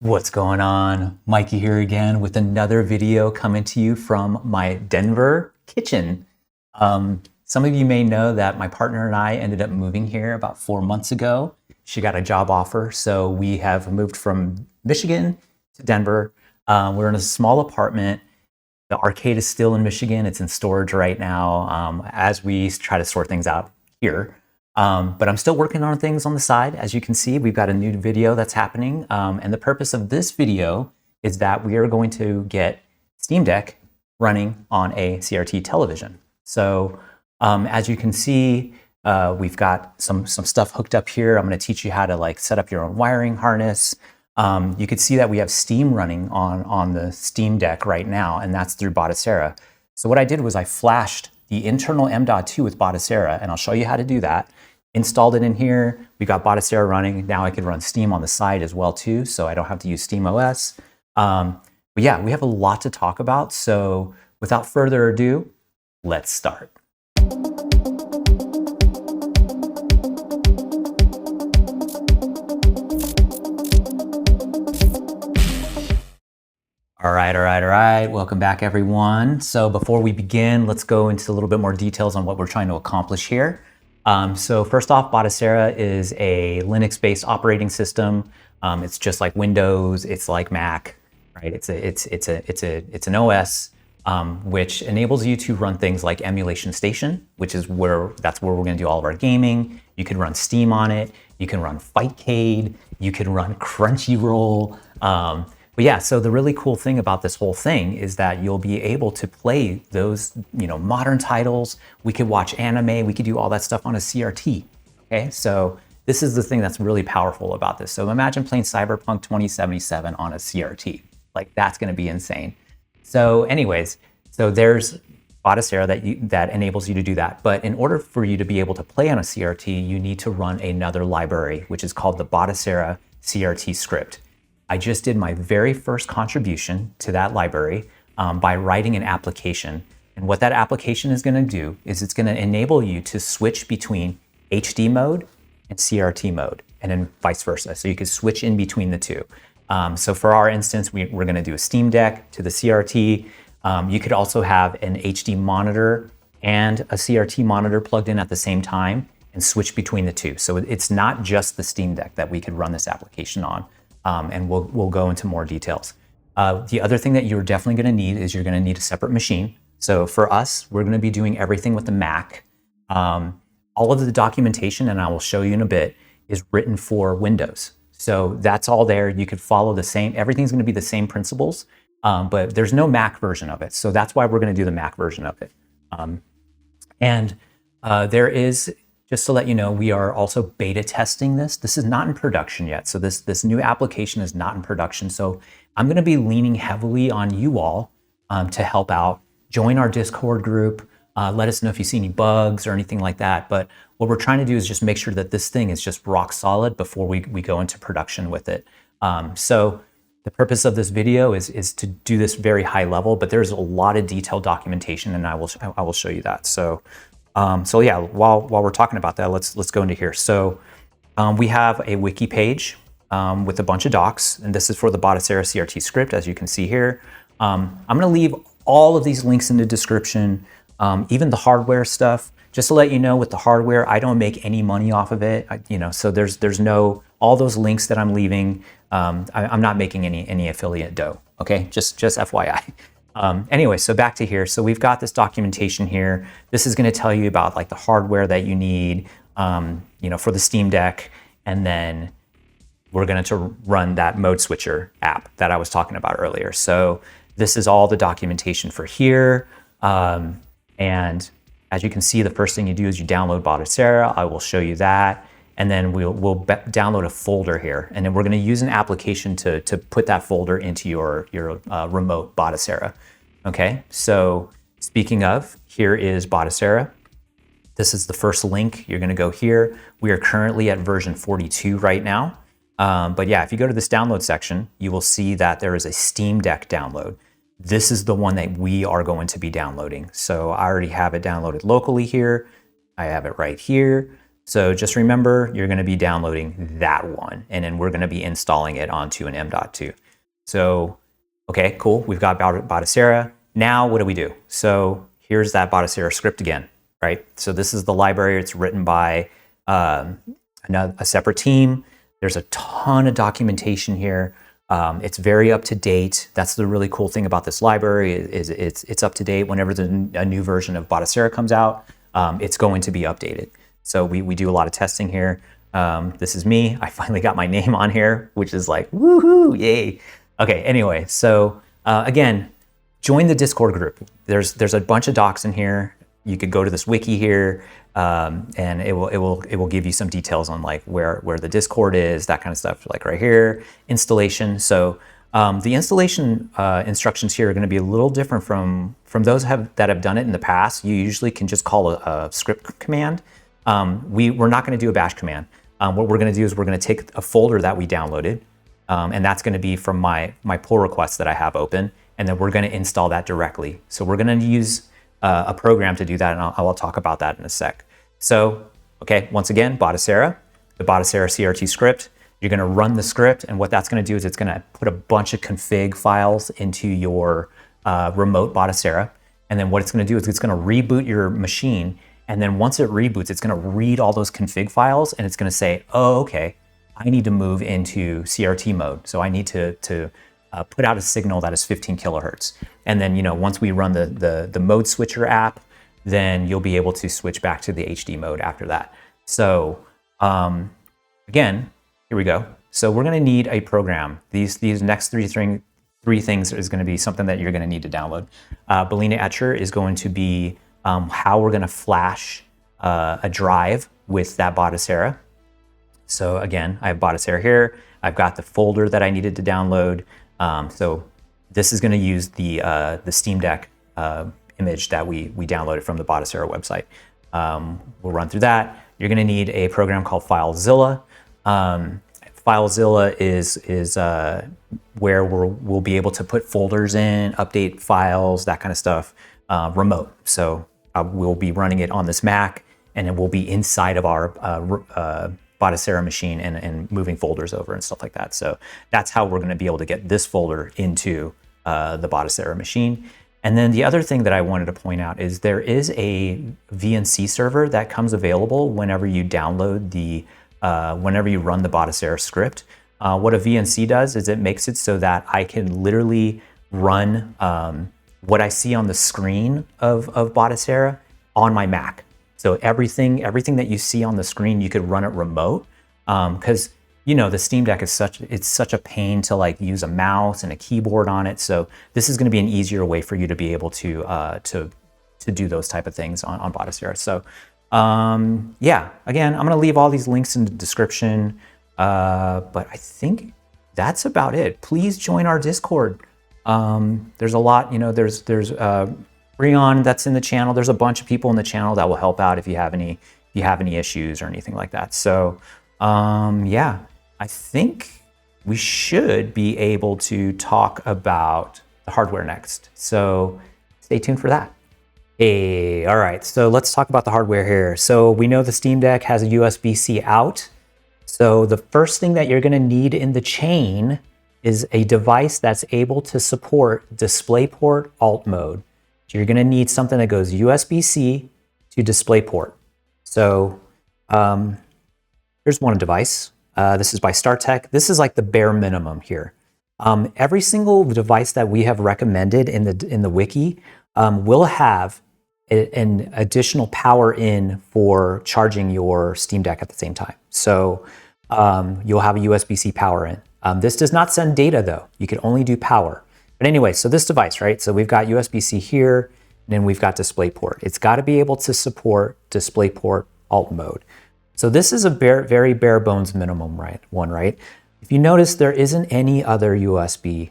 What's going on? Mikey here again with another video coming to you from my Denver kitchen. Some of you may know that my partner and I ended up moving here about 4 months ago. She got a job offer, so we have moved from Michigan to Denver. We're in a small apartment. The arcade is still in Michigan. It's in storage right now as we try to sort things out here. But I'm still working on things on the side. As you can see, we've got a new video that's happening. And the purpose of this video is that we are going to get Steam Deck running on a CRT television. So as you can see, we've got some stuff hooked up here. I'm going to teach you how to set up your own wiring harness. You can see that we have Steam running on the Steam Deck right now, and that's through Batocera. So what I did was I flashed the internal M.2 with Batocera, and I'll show you how to do that. Installed it in here. We got Batocera running. Now I can run Steam on the side as well too, so I don't have to use Steam OS. But yeah, we have a lot to talk about. So without further ado, let's start. All right. Welcome back, everyone. So before we begin, let's go into a little bit more details on what we're trying to accomplish here. So first off, Batocera is a Linux-based operating system. It's just like Windows. It's like Mac, right? It's an OS which enables you to run things like Emulation Station, which is that's where we're going to do all of our gaming. You can run Steam on it. You can run Fightcade. You can run Crunchyroll. But yeah, so the really cool thing about this whole thing is that you'll be able to play those, modern titles. We could watch anime. We could do all that stuff on a CRT. Okay, so this is the thing that's really powerful about this. So imagine playing Cyberpunk 2077 on a CRT. Like, that's going to be insane. So anyways, so there's Batocera that enables you to do that. But in order for you to be able to play on a CRT, you need to run another library, which is called the Batocera-CRT-Script. I just did my very first contribution to that library by writing an application. And what that application is going to do is it's going to enable you to switch between HD mode and CRT mode, and then vice versa. So you can switch in between the two. So for our instance, we're going to do a Steam Deck to the CRT. You could also have an HD monitor and a CRT monitor plugged in at the same time and switch between the two. So it's not just the Steam Deck that we could run this application on. And we'll go into more details. The other thing that you're definitely going to need is you're going to need a separate machine. So for us, we're going to be doing everything with the Mac. All of the documentation, and I will show you in a bit, is written for Windows. So that's all there. You could follow the same, everything's going to be the same principles, but there's no Mac version of it. So that's why we're going to do the Mac version of it. There is, just to let you know, we are also beta testing this. This is not in production yet. So this new application is not in production. So I'm going to be leaning heavily on you all to help out. Join our Discord group. Let us know if you see any bugs or anything like that. But what we're trying to do is just make sure that this thing is just rock solid before we go into production with it. So the purpose of this video is to do this very high level, but there's a lot of detailed documentation, and I will show you that. So yeah, while we're talking about that, let's go into here. So we have a wiki page with a bunch of docs, and this is for the Batocera-CRT script, as you can see here. I'm going to leave all of these links in the description, even the hardware stuff. Just to let you know, with the hardware, I don't make any money off of it. So there's no, all those links that I'm leaving, I'm not making any affiliate dough. Okay, just FYI. Anyway, so back to here. So we've got this documentation here. This is going to tell you about the hardware that you need, for the Steam Deck, and then we're going to run that Mode Switcher app that I was talking about earlier. So this is all the documentation for here, and as you can see, the first thing you do is you download Batocera. I will show you that, and then we'll download a folder here, and then we're going to use an application to put that folder into your remote Batocera. Okay, so speaking of, here is Batocera. This is the first link. You're going to go here. We are currently at version 42 right now. But yeah, if you go to this download section, you will see that there is a Steam Deck download. This is the one that we are going to be downloading. So I already have it downloaded locally here. I have it right here. So just remember, you're going to be downloading that one, and then we're going to be installing it onto an M.2. So, okay, cool. We've got Batocera. Now what do we do? So here's that Batocera script again, right? So this is the library. It's written by a separate team. There's a ton of documentation here. It's very up to date. That's the really cool thing about this library is it's up to date. Whenever a new version of Batocera comes out, it's going to be updated. So we do a lot of testing here. This is me. I finally got my name on here, which is like, woohoo, yay. Okay, anyway, so again, join the Discord group. There's a bunch of docs in here. You could go to this wiki here, and it will give you some details on like where the Discord is, that kind of stuff. Like right here, installation. So the installation instructions here are going to be a little different from those that have done it in the past. You usually can just call a script command. We're not going to do a bash command. What we're going to do is we're going to take a folder that we downloaded, and that's going to be from my pull request that I have open, and then we're going to install that directly. So we're going to use a program to do that, and I'll talk about that in a sec. So, okay, once again, Batocera, the Batocera-CRT script. You're going to run the script, and what that's going to do is it's going to put a bunch of config files into your remote Batocera, and then what it's going to do is it's going to reboot your machine. And then once it reboots, it's going to read all those config files, and it's going to say, oh, okay, I need to move into CRT mode. So I need to put out a signal that is 15 kilohertz. And then, once we run the mode switcher app, then you'll be able to switch back to the HD mode after that. So again, here we go. So we're going to need a program. These next three things is going to be something that you're going to need to download. Balena Etcher is going to be how we're going to flash a drive with that Batocera. So again, I have Batocera here. I've got the folder that I needed to download. So this is going to use the Steam Deck image that we downloaded from the Batocera website. We'll run through that. You're going to need a program called FileZilla. FileZilla is where we'll be able to put folders in, update files, that kind of stuff, remote. So we'll be running it on this Mac, and it will be inside of our Batocera machine and moving folders over and stuff like that. So that's how we're going to be able to get this folder into the Batocera machine. And then the other thing that I wanted to point out is there is a VNC server that comes available whenever you download whenever you run the Batocera script. What a VNC does is it makes it so that I can literally run what I see on the screen of Batocera on my Mac. So everything that you see on the screen, you could run it remote, because the Steam Deck is such a pain to like use a mouse and a keyboard on it. So this is going to be an easier way for you to be able to do those type of things on Batocera. So yeah, again, I'm going to leave all these links in the description, but I think that's about it. Please join our Discord. There's a lot, there's Rion that's in the channel. There's a bunch of people in the channel that will help out if you have any issues or anything like that. So yeah, I think we should be able to talk about the hardware next. So stay tuned for that. Hey, all right, so let's talk about the hardware here. So we know the Steam Deck has a USB-C out. So the first thing that you're going to need in the chain is a device that's able to support DisplayPort alt mode. So you're going to need something that goes USB-C to DisplayPort. So here's one device. This is by StarTech. This is like the bare minimum here. Every single device that we have recommended in the wiki will have an additional power in for charging your Steam Deck at the same time. So you'll have a USB-C power in. This does not send data though. You can only do power. But anyway, so this device, right? So we've got USB-C here, and then we've got DisplayPort. It's got to be able to support DisplayPort alt mode. So this is a very bare bones minimum, right? If you notice, there isn't any other USB.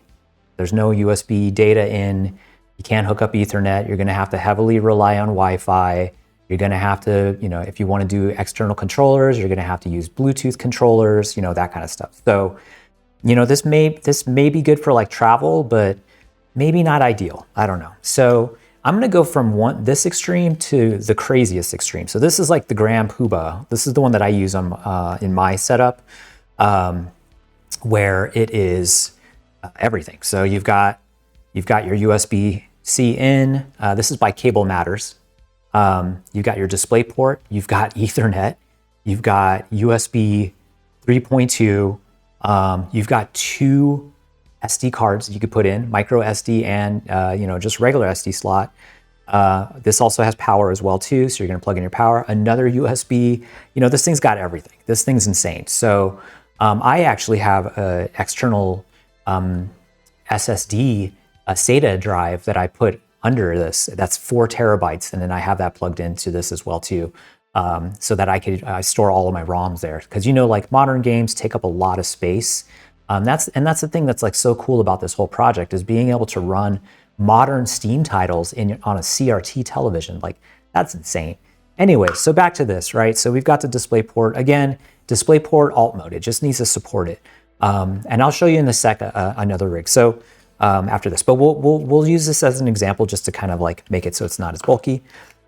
There's no USB data in. You can't hook up Ethernet. You're going to have to heavily rely on Wi-Fi. You're going to have to, if you want to do external controllers, you're going to have to use Bluetooth controllers, that kind of stuff. So, this may be good for like travel, but maybe not ideal. I don't know. So I'm going to go from this extreme to the craziest extreme. So this is like the Gram Poobah. This is the one that I use on, in my setup, where it is everything. So you've got your USB-C in. This is by Cable Matters. You've got your display port. You've got Ethernet. You've got USB 3.2. You've got 2 SD cards you could put in, micro SD and just regular SD slot. This also has power as well too, so you're going to plug in your power. Another USB. This thing's got everything. This thing's insane. So I actually have an external SSD SATA drive that I put under this. That's 4 terabytes, and then I have that plugged into this as well too, so that I could store all of my ROMs there. Because like modern games take up a lot of space. That's the thing that's like so cool about this whole project, is being able to run modern Steam titles on a CRT television. Like, that's insane. Anyway, so back to this, right? So we've got the DisplayPort. Again, DisplayPort alt mode. It just needs to support it. And I'll show you in a sec another rig. So after this, but we'll use this as an example just to kind of like make it so it's not as bulky.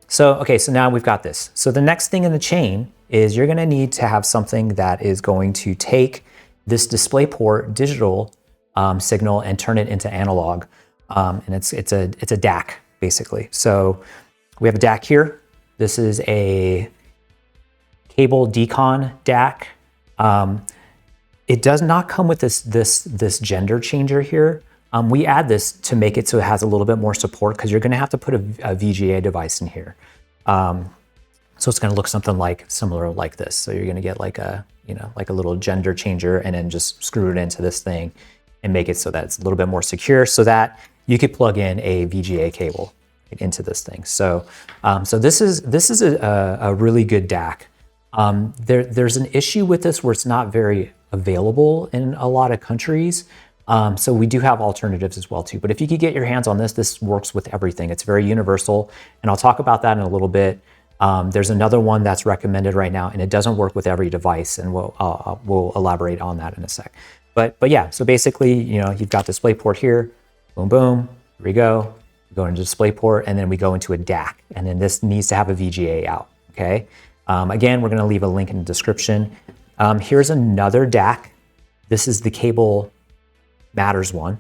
So okay, so now we've got this. So the next thing in the chain is you're going to need to have something that is going to take this DisplayPort digital signal and turn it into analog, and it's a DAC basically. So we have a DAC here. This is a cable decon DAC. It does not come with this gender changer here. We add this to make it so it has a little bit more support, because you're going to have to put a VGA device in here. So it's going to look something similar like this. So you're going to get like a little gender changer, and then just screw it into this thing and make it so that it's a little bit more secure, so that you could plug in a VGA cable into this thing. So this is a really good DAC. There's an issue with this where it's not very available in a lot of countries. So we do have alternatives as well too. But if you could get your hands on this, this works with everything. It's very universal, and I'll talk about that in a little bit. There's another one that's recommended right now, and it doesn't work with every device, and we'll elaborate on that in a sec. But yeah, so basically, you've got DisplayPort here, boom, boom, here we go. We go into DisplayPort, and then we go into a DAC, and then this needs to have a VGA out, okay? Again, we're gonna leave a link in the description. Here's another DAC. This is the Cable Matters one.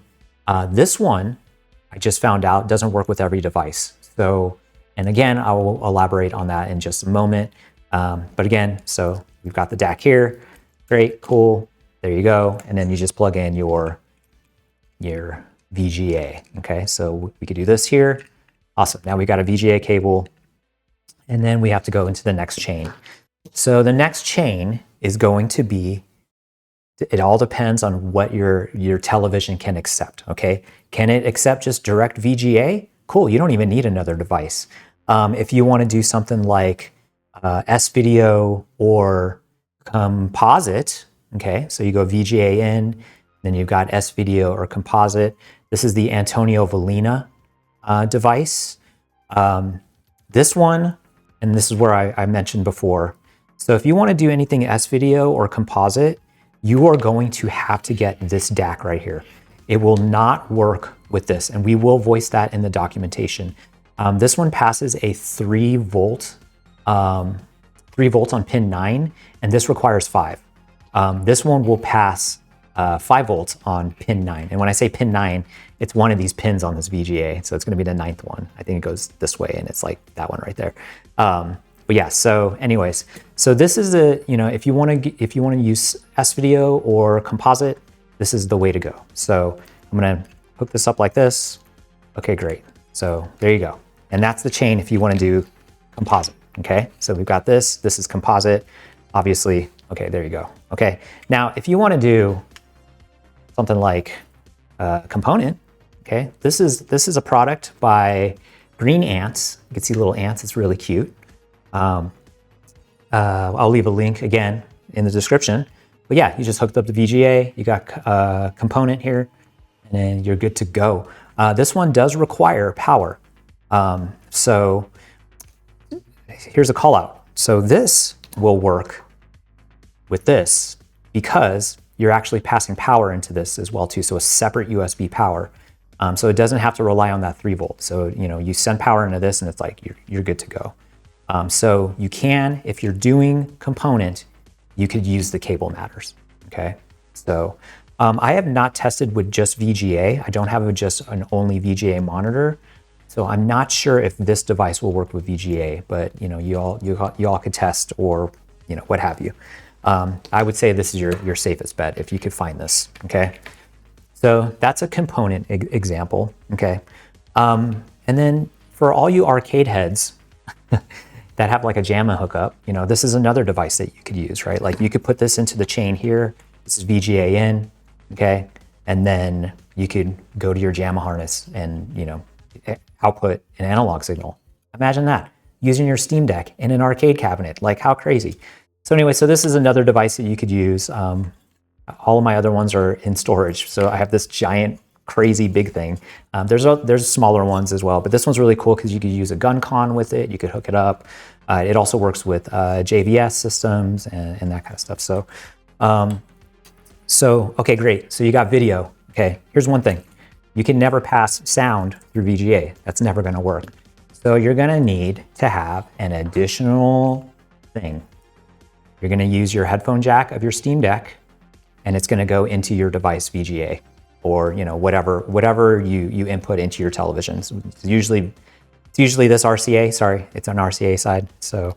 This one, I just found out, doesn't work with every device. So, and again, I will elaborate on that in just a moment. But again, so we've got the DAC here. Great, cool. There you go. And then you just plug in your VGA. Okay, so we could do this here. Awesome. Now we got a VGA cable, and then we have to go into the next chain. So the next chain is going to be, it all depends on what your television can accept, okay? Can it accept just direct VGA? Cool, you don't even need another device. If you want to do something like S-Video or composite, okay, so you go VGA in, then you've got S-Video or composite. This is the Antonio Balena device. This one, and this is where I mentioned before, so if you want to do anything S-Video or composite, you are going to have to get this DAC right here. It will not work with this, and we will voice that in the documentation. This one passes a 3 volt on pin 9, and this requires 5. This one will pass 5 volts on pin 9. And when I say pin 9, it's one of these pins on this VGA. So it's going to be the 9th one. I think it goes this way, and it's like that one right there. But yeah, so anyways, so this is if you want to use S-Video or composite, this is the way to go. So I'm going to hook this up like this. Okay, great. So there you go. And that's the chain if you want to do composite. Okay, so we've got this is composite, obviously. Okay, there you go. Okay, now if you want to do something like component, okay, this is a product by Green Ants. You can see little ants, it's really cute. I'll leave a link again in the description. But yeah, you just hooked up the VGA, you got a component here, and then you're good to go. This one does require power. So here's a call out. So this will work with this because you're actually passing power into this as well too. So a separate USB power. So it doesn't have to rely on that 3 volt. So, you know, you send power into this and it's like, you're good to go. So you can, if you're doing component, you could use the cable matters, okay? So I have not tested with just VGA. I don't have just an only VGA monitor. So I'm not sure if this device will work with VGA, but you know, you all could test, or you know, what have you. I would say this is your safest bet if you could find this, okay? So that's a component example, okay? And then for all you arcade heads that have like a JAMA hookup, you know, this is another device that you could use, right? Like you could put this into the chain here. This is VGA in, okay? And then you could go to your JAMA harness and, you know, output an analog signal. Imagine that, using your Steam Deck in an arcade cabinet. Like, how crazy. So anyway, so this is another device that you could use. All of my other ones are in storage. So I have this giant, crazy big thing. There's smaller ones as well, but this one's really cool because you could use a gun con with it. You could hook it up. It also works with JVS systems and that kind of stuff. So, okay, great. So you got video. Okay, here's one thing. You can never pass sound through VGA. That's never gonna work. So you're gonna need to have an additional thing. You're gonna use your headphone jack of your Steam Deck, and it's gonna go into your device VGA, or you know, whatever you input into your television. So it's usually this RCA. Sorry, it's on RCA side. So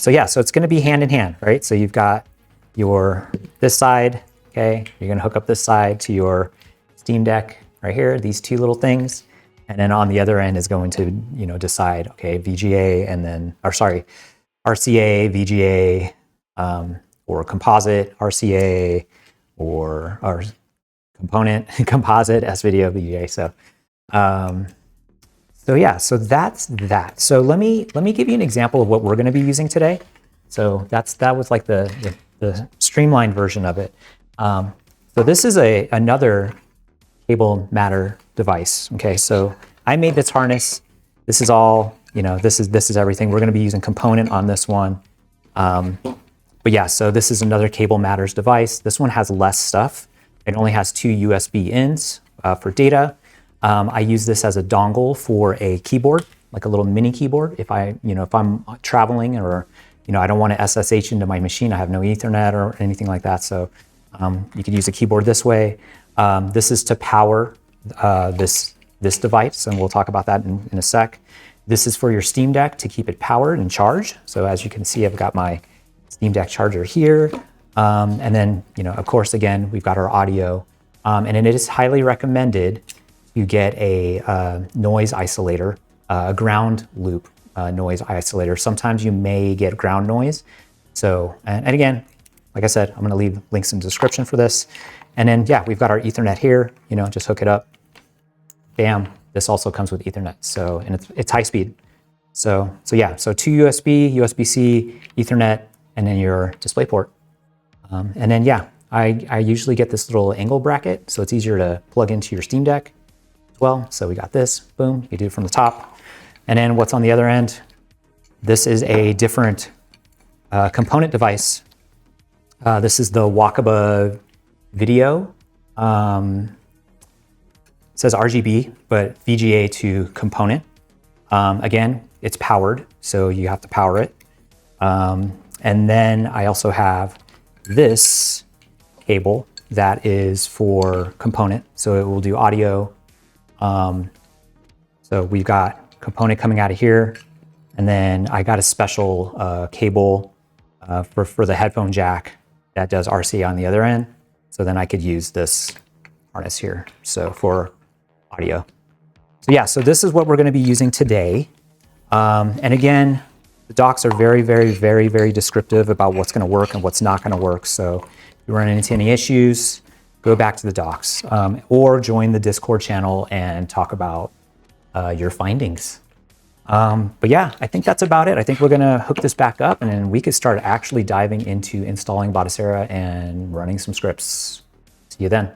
yeah, so it's gonna be hand in hand, right? So you've got this side. Okay, you're gonna hook up this side to your Steam Deck right here, these two little things. And then on the other end is going to, you know, decide, okay, VGA and then, or sorry, RCA, VGA, or composite RCA, or component, composite, S-video, VGA. So yeah, so that's that. So let me give you an example of what we're gonna be using today. So that was like the streamlined version of it. So this is another cable matter device. Okay, so I made this harness. This is all, you know, this is everything. We're going to be using component on this one. But yeah, so this is another cable matters device. This one has less stuff. It only has 2 USB ins for data. I use this as a dongle for a keyboard, like a little mini keyboard. If I'm traveling, or you know, I don't want to SSH into my machine. I have no Ethernet or anything like that. So you could use a keyboard this way. This is to power this device, and we'll talk about that in a sec. This is for your Steam Deck to keep it powered and charged. So as you can see, I've got my Steam Deck charger here. And then, you know, of course, again, we've got our audio. And it is highly recommended you get a noise isolator, a ground loop noise isolator. Sometimes you may get ground noise. So, and again, like I said, I'm gonna leave links in the description for this. And then, yeah, we've got our Ethernet here, you know, just hook it up. Bam, this also comes with Ethernet. So, and it's high speed. So yeah, so 2 USB, USB-C, Ethernet, and then your DisplayPort. And then, yeah, I usually get this little angle bracket, so it's easier to plug into your Steam Deck as well. So we got this, boom, you do it from the top. And then what's on the other end? This is a different component device. This is the Wakaba video. It says RGB, but VGA to component. Again, it's powered, so you have to power it. And then I also have this cable that is for component, so it will do audio. So we've got component coming out of here, and then I got a special cable for the headphone jack that does RCA on the other end. So then I could use this harness here, so for audio. So yeah, so this is what we're going to be using today. And again, the docs are very, very, very, very descriptive about what's going to work and what's not going to work. So if you run into any issues, go back to the docs, or join the Discord channel and talk about your findings. But yeah, I think that's about it. I think we're going to hook this back up, and then we could start actually diving into installing Batocera and running some scripts. See you then.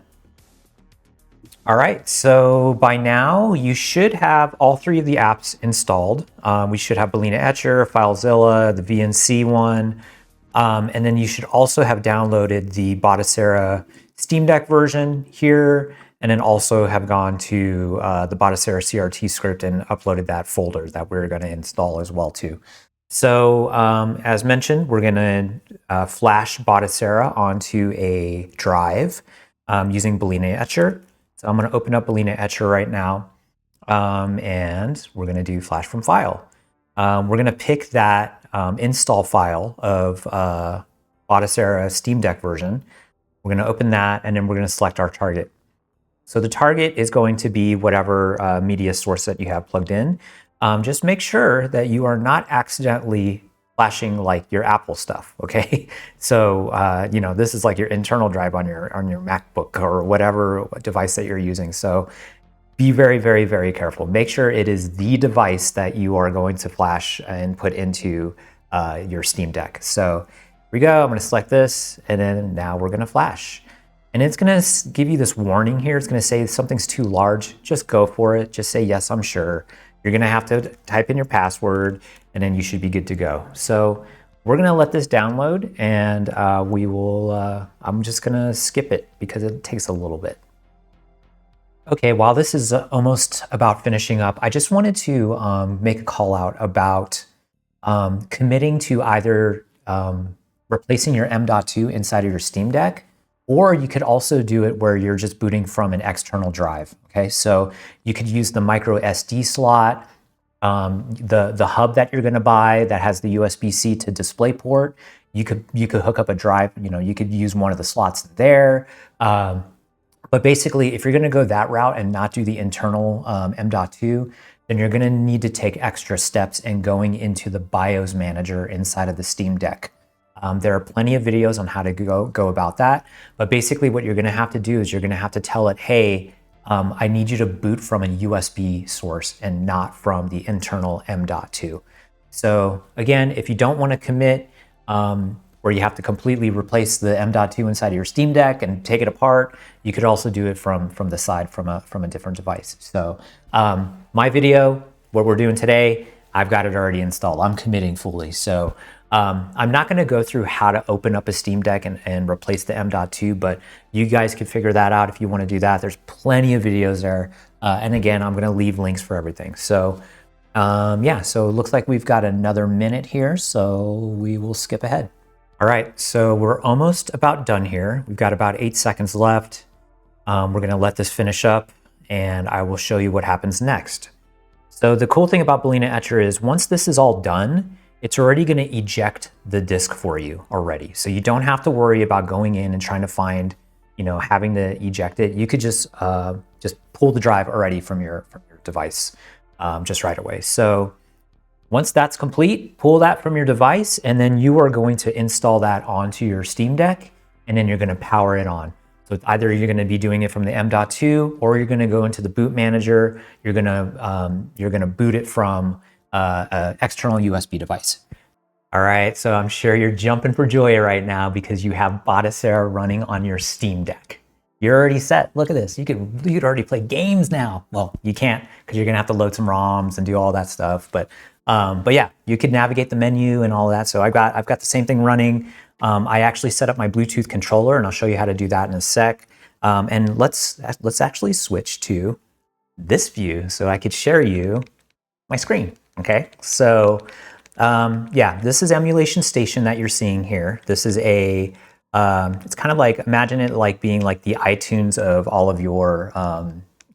All right, so by now you should have all 3 of the apps installed. We should have Balena Etcher, FileZilla, the VNC one, and then you should also have downloaded the Batocera Steam Deck version here. and then also have gone to the Batocera-CRT script and uploaded that folder that we're going to install as well too. So as mentioned, we're going to flash Batocera onto a drive using Balena Etcher. So I'm going to open up Balena Etcher right now, and we're going to do flash from file. We're going to pick that install file of Batocera Steam Deck version. We're going to open that, and then we're going to select our target. So the target is going to be whatever media source that you have plugged in. Just make sure that you are not accidentally flashing like your Apple stuff, okay? So you know, this is like your internal drive on your MacBook or whatever device that you're using. So be very, very, very careful. Make sure it is the device that you are going to flash and put into your Steam Deck. So here we go. I'm going to select this, and then now we're going to flash. And it's going to give you this warning here. It's going to say something's too large. Just go for it. Just say, yes, I'm sure. You're going to have to type in your password, and then you should be good to go. So we're going to let this download, and we will, I'm just going to skip it because it takes a little bit. Okay, while this is almost about finishing up, I just wanted to make a call out about committing to either replacing your M.2 inside of your Steam Deck, or you could also do it where you're just booting from an external drive. Okay, so you could use the micro SD slot, the hub that you're going to buy that has the USB-C to DisplayPort. You could hook up a drive. You know, you could use one of the slots there. But basically, if you're going to go that route and not do the internal M.2, then you're going to need to take extra steps in going into the BIOS manager inside of the Steam Deck. There are plenty of videos on how to go about that. But basically what you're going to have to do is you're going to have to tell it, hey, I need you to boot from a USB source and not from the internal M.2. So again, if you don't want to commit where you have to completely replace the M.2 inside of your Steam Deck and take it apart, you could also do it from the side from a different device. So my video, what we're doing today, I've got it already installed. I'm committing fully. So I'm not going to go through how to open up a Steam Deck and replace the M.2, but you guys can figure that out if you want to do that. There's plenty of videos there. And again, I'm going to leave links for everything. So yeah, so it looks like we've got another minute here, so we will skip ahead. All right, so we're almost about done here. We've got about 8 seconds left. We're going to let this finish up, and I will show you what happens next. So the cool thing about Balena Etcher is once this is all done, it's already going to eject the disk for you already. So you don't have to worry about going in and trying to find, you know, having to eject it. You could just pull the drive already from your device just right away. So once that's complete, pull that from your device, and then you are going to install that onto your Steam Deck, and then you're going to power it on. So either you're going to be doing it from the M.2, or you're going to go into the boot manager. You're going to boot it from an external USB device. All right, so I'm sure you're jumping for joy right now because you have Batocera running on your Steam Deck. You're already set. Look at this. You could already play games now. Well, you can't because you're going to have to load some ROMs and do all that stuff. But yeah, you could navigate the menu and all that. So I've got the same thing running. I actually set up my Bluetooth controller, and I'll show you how to do that in a sec. And let's actually switch to this view so I could share you my screen. Okay, so yeah, this is Emulation Station that you're seeing here. This is a it's kind of like, imagine it like being like the iTunes of all of your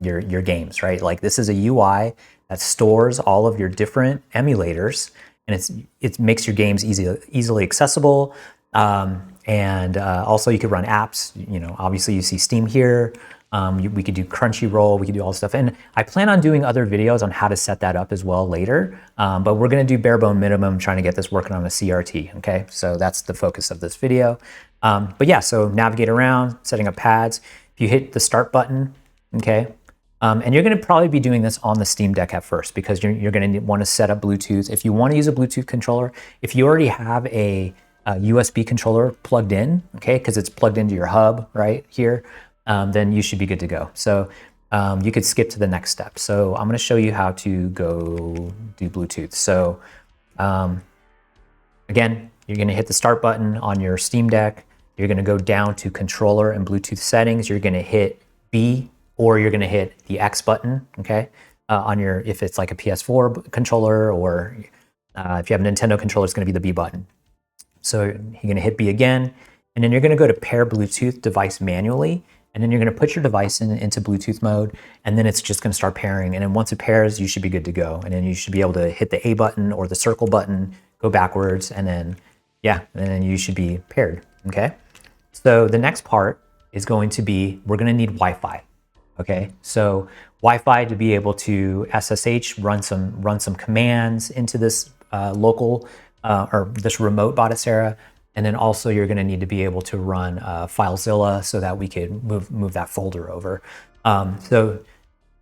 games, right? Like this is a UI that stores all of your different emulators, and it makes your games easily accessible. And also you could run apps. You know, obviously you see Steam here. We could do Crunchyroll, we could do all this stuff. And I plan on doing other videos on how to set that up as well later. But we're gonna do bare bone minimum, trying to get this working on a CRT, okay? So that's the focus of this video. But yeah, so navigate around, setting up pads. If you hit the start button, okay? And you're gonna probably be doing this on the Steam Deck at first because you're gonna wanna set up Bluetooth. If you wanna use a Bluetooth controller, if you already have a USB controller plugged in, okay? Because it's plugged into your hub right here, then you should be good to go. So you could skip to the next step. So I'm going to show you how to go do Bluetooth. So again, you're going to hit the start button on your Steam Deck. You're going to go down to controller and Bluetooth settings. You're going to hit B or you're going to hit the X button, okay, on your, if it's like a PS4 controller, or if you have a Nintendo controller, it's going to be the B button. So you're going to hit B again, and then you're going to go to pair Bluetooth device manually, and then you're going to put your device into Bluetooth mode, and then it's just going to start pairing. And then once it pairs, you should be good to go. And then you should be able to hit the A button or the circle button, go backwards, and then, yeah, and then you should be paired, okay? So the next part is going to be, we're going to need Wi-Fi, okay? So Wi-Fi to be able to SSH, run some commands into this local or this remote Batocera, and then also you're going to need to be able to run FileZilla so that we could move that folder over. So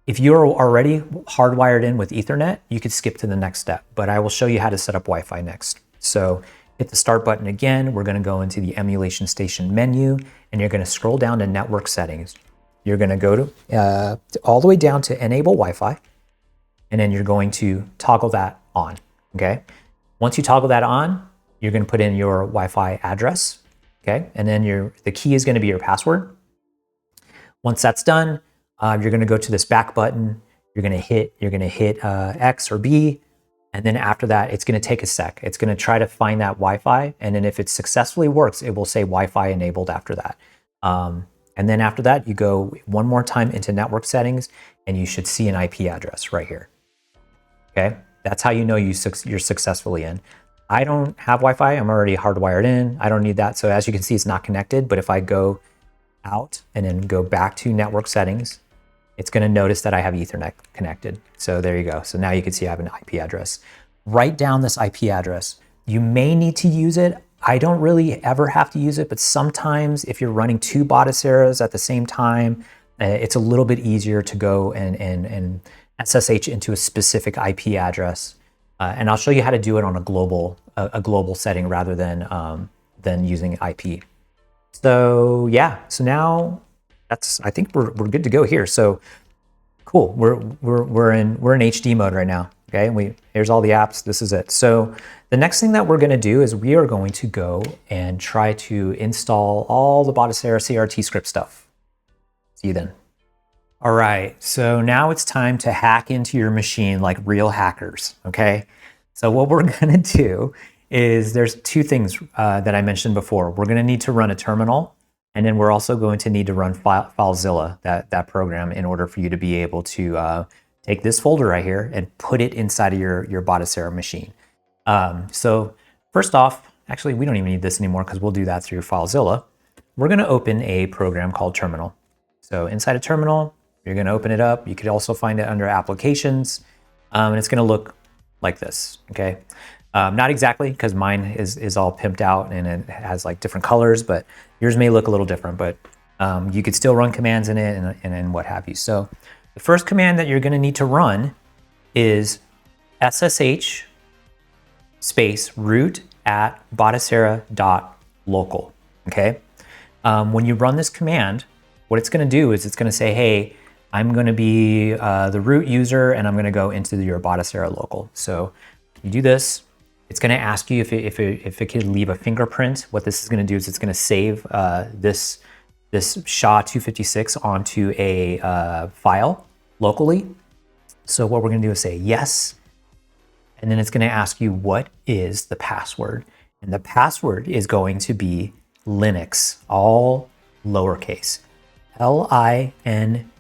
if you're already hardwired in with Ethernet, you could skip to the next step, but I will show you how to set up Wi-Fi next. So hit the start button again. We're going to go into the Emulation Station menu, and you're going to scroll down to Network Settings. You're going to go to all the way down to Enable Wi-Fi, and then you're going to toggle that on, okay? Once you toggle that on, you're going to put in your Wi-Fi address, okay? And then the key is going to be your password. Once that's done, you're going to go to this back button. You're going to hit X or B, and then after that, it's going to take a sec. It's going to try to find that Wi-Fi, and then if it successfully works, it will say Wi-Fi enabled after that. And then after that, you go one more time into network settings, and you should see an IP address right here. Okay, that's how you know you're successfully in. I don't have Wi-Fi. I'm already hardwired in. I don't need that. So as you can see, it's not connected. But if I go out and then go back to network settings, it's going to notice that I have Ethernet connected. So there you go. So now you can see I have an IP address. Write down this IP address. You may need to use it. I don't really ever have to use it, but sometimes if you're running two Bataceras at the same time, it's a little bit easier to go and SSH into a specific IP address. And I'll show you how to do it on a global setting rather than using IP. So yeah, so now I think we're good to go here. So cool, we're in HD mode right now. Okay, here's all the apps. This is it. So the next thing that we're going to do is we are going to go and try to install all the Batocera-CRT script stuff. See you then. All right, so now it's time to hack into your machine like real hackers, okay? So what we're gonna do is there's two things that I mentioned before. We're gonna need to run a terminal, and then we're also going to need to run FileZilla, that program, in order for you to be able to take this folder right here and put it inside of your Batocera machine. So first off, actually we don't even need this anymore because we'll do that through FileZilla. We're gonna open a program called Terminal. So inside of Terminal, you're going to open it up. You could also find it under Applications, and it's going to look like this, okay? Not exactly, because mine is all pimped out and it has like different colors, but yours may look a little different, but you could still run commands in it and what have you. So the first command that you're going to need to run is SSH space root at batocera.local, okay? When you run this command, what it's going to do is it's going to say, hey, I'm going to be the root user, and I'm going to go into your Batocera local. So you do this. It's going to ask you if it can leave a fingerprint. What this is going to do is it's going to save this SHA-256 onto a file locally. So what we're going to do is say yes, and then it's going to ask you what is the password, and the password is going to be Linux, all lowercase.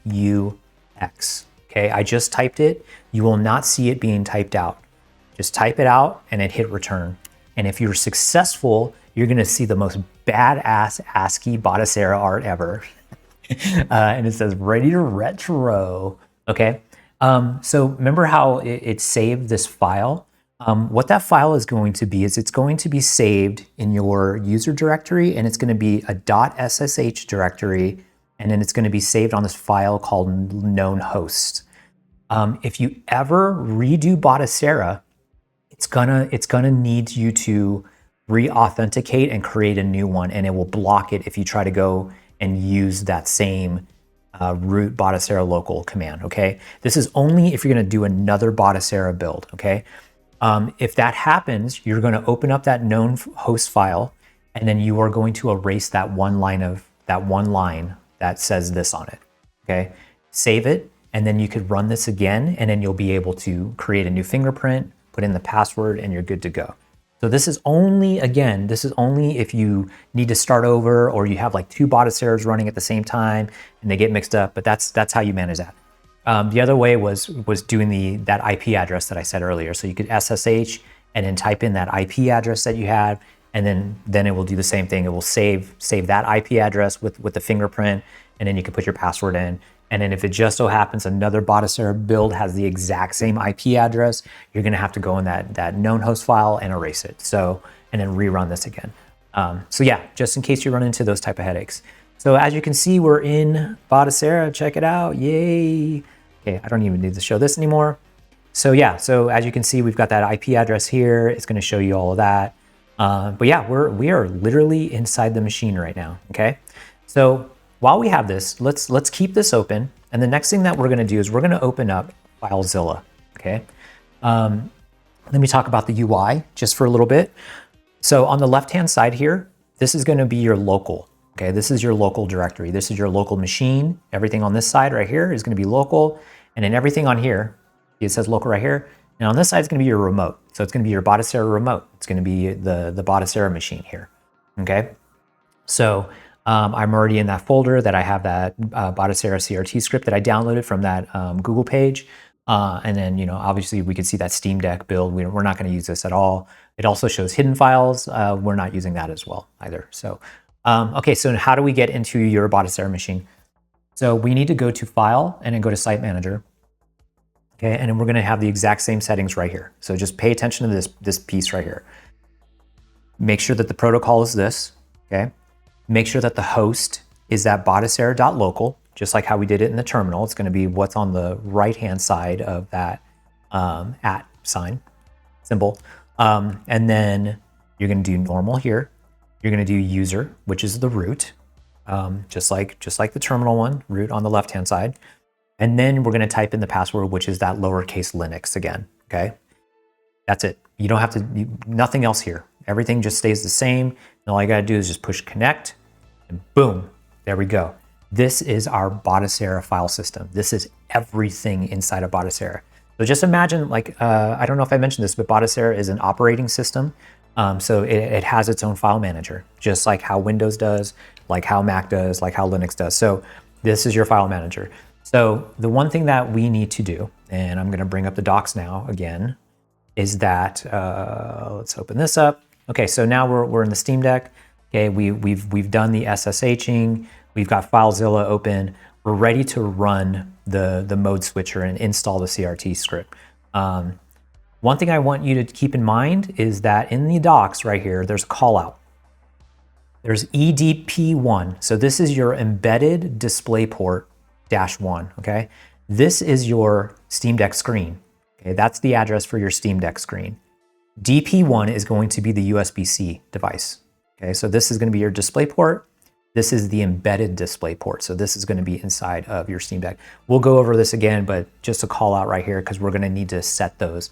Linux. Okay, I just typed it. You will not see it being typed out. Just type it out and then hit return. And if you're successful, you're gonna see the most badass ASCII Batocera art ever. And it says ready to retro. Okay, so remember how it saved this file? What that file is going to be is it's going to be saved in your user directory, and it's going to be a .ssh directory, and then it's going to be saved on this file called known host. If you ever redo Batocera, it's gonna need you to re-authenticate and create a new one, and it will block it if you try to go and use that same root Batocera local command. Okay, this is only if you're going to do another Batocera build. Okay. If that happens, you're going to open up that known host file, and then you are going to erase that one line that says this on it. Okay. save it, and then you could run this again, and then you'll be able to create a new fingerprint, put in the password, and you're good to go. So this is only, again, this is only if you need to start over or you have like 2 Bataceras running at the same time and they get mixed up, but that's how you manage that. The other way was doing that IP address that I said earlier. So you could SSH and then type in that IP address that you have, and then it will do the same thing. It will save that IP address with the fingerprint, and then you can put your password in. And then if it just so happens another Batocera build has the exact same IP address, you're gonna have to go in that known host file and erase it. So, and then rerun this again. So yeah, just in case you run into those type of headaches. So as you can see, we're in Batocera, check it out, yay. Okay, I don't even need to show this anymore. So yeah, so as you can see, we've got that IP address here. It's gonna show you all of that. But yeah, we are literally inside the machine right now, okay? So while we have this, let's keep this open. And the next thing that we're gonna do is we're gonna open up FileZilla, okay? Let me talk about the UI just for a little bit. So on the left-hand side here, this is gonna be your local, okay? This is your local directory. This is your local machine. Everything on this side right here is gonna be local. And then everything on here, it says local right here. And on this side, it's gonna be your remote. So it's gonna be your Batocera remote. It's gonna be the Batocera machine here, okay? So I'm already in that folder that I have that Batocera-CRT script that I downloaded from that Google page. And then, you know, obviously we could see that Steam Deck build. We're not gonna use this at all. It also shows hidden files. We're not using that as well either. So, okay, so how do we get into your Batocera machine? So we need to go to File and then go to Site Manager. Okay, and then we're gonna have the exact same settings right here. So just pay attention to this piece right here. Make sure that the protocol is this, okay? Make sure that the host is that Batocera.local, just like how we did it in the terminal. It's gonna be what's on the right-hand side of that @ sign symbol. And then you're gonna do normal here. You're gonna do user, which is the root, just like the terminal one, root on the left-hand side. And then we're gonna type in the password, which is that lowercase Linux again, okay? That's it. You don't have to, nothing else here. Everything just stays the same. And all you gotta do is just push connect, and boom, there we go. This is our Batocera file system. This is everything inside of Batocera. So just imagine, like, I don't know if I mentioned this, but Batocera is an operating system. So it has its own file manager, just like how Windows does, like how Mac does, like how Linux does. So this is your file manager. So the one thing that we need to do, and I'm gonna bring up the docs now again, is that, let's open this up. Okay, so now we're in the Steam Deck. Okay, we've done the SSHing, we've got FileZilla open. We're ready to run the mode switcher and install the CRT script. One thing I want you to keep in mind is that in the docs right here, there's a call out. There's EDP1. So this is your embedded DisplayPort -1, okay? This is your Steam Deck screen. Okay, that's the address for your Steam Deck screen. DP1 is going to be the USB-C device. Okay, so this is going to be your DisplayPort. This is the embedded DisplayPort. So this is going to be inside of your Steam Deck. We'll go over this again, but just a call out right here because we're going to need to set those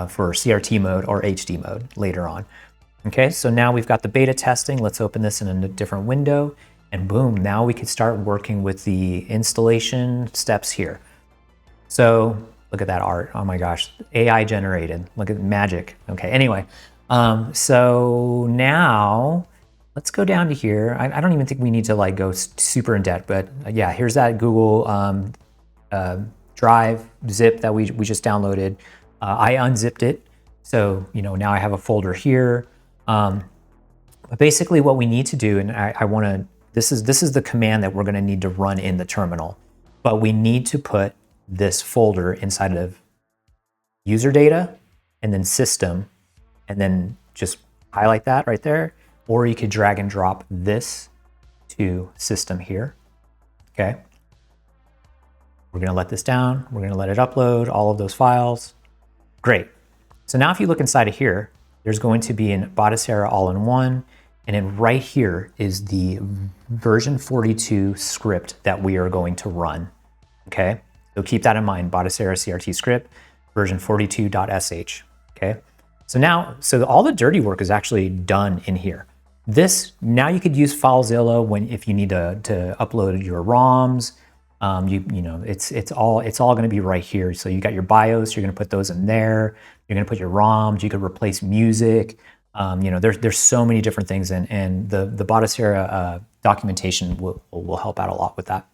for CRT mode or HD mode later on. Okay, so now we've got the beta testing. Let's open this in a different window, and boom, now we can start working with the installation steps here. So look at that art. Oh my gosh, AI generated. Look at magic. Okay, anyway, so now let's go down to here. I don't even think we need to like go super in depth, but yeah, here's that Google Drive zip that we just downloaded. I unzipped it. So, you know, now I have a folder here. But basically what we need to do, and I wanna, this is the command that we're gonna need to run in the terminal, but we need to put this folder inside of user data and then system, and then just highlight that right there. Or you could drag and drop this to system here, okay? We're gonna let this down. We're gonna let it upload all of those files. Great. So now if you look inside of here, there's going to be an Batocera all-in-one, and then right here is the version 42 script that we are going to run, okay? So keep that in mind, Batocera-CRT-Script, version 42.sh, okay? So now, so all the dirty work is actually done in here. This, now you could use FileZilla if you need to upload your ROMs, You know, it's all going to be right here. So you got your BIOS, you're going to put those in there. You're going to put your ROMs. You could replace music. You know, there's so many different things, and the Batocera documentation will help out a lot with that.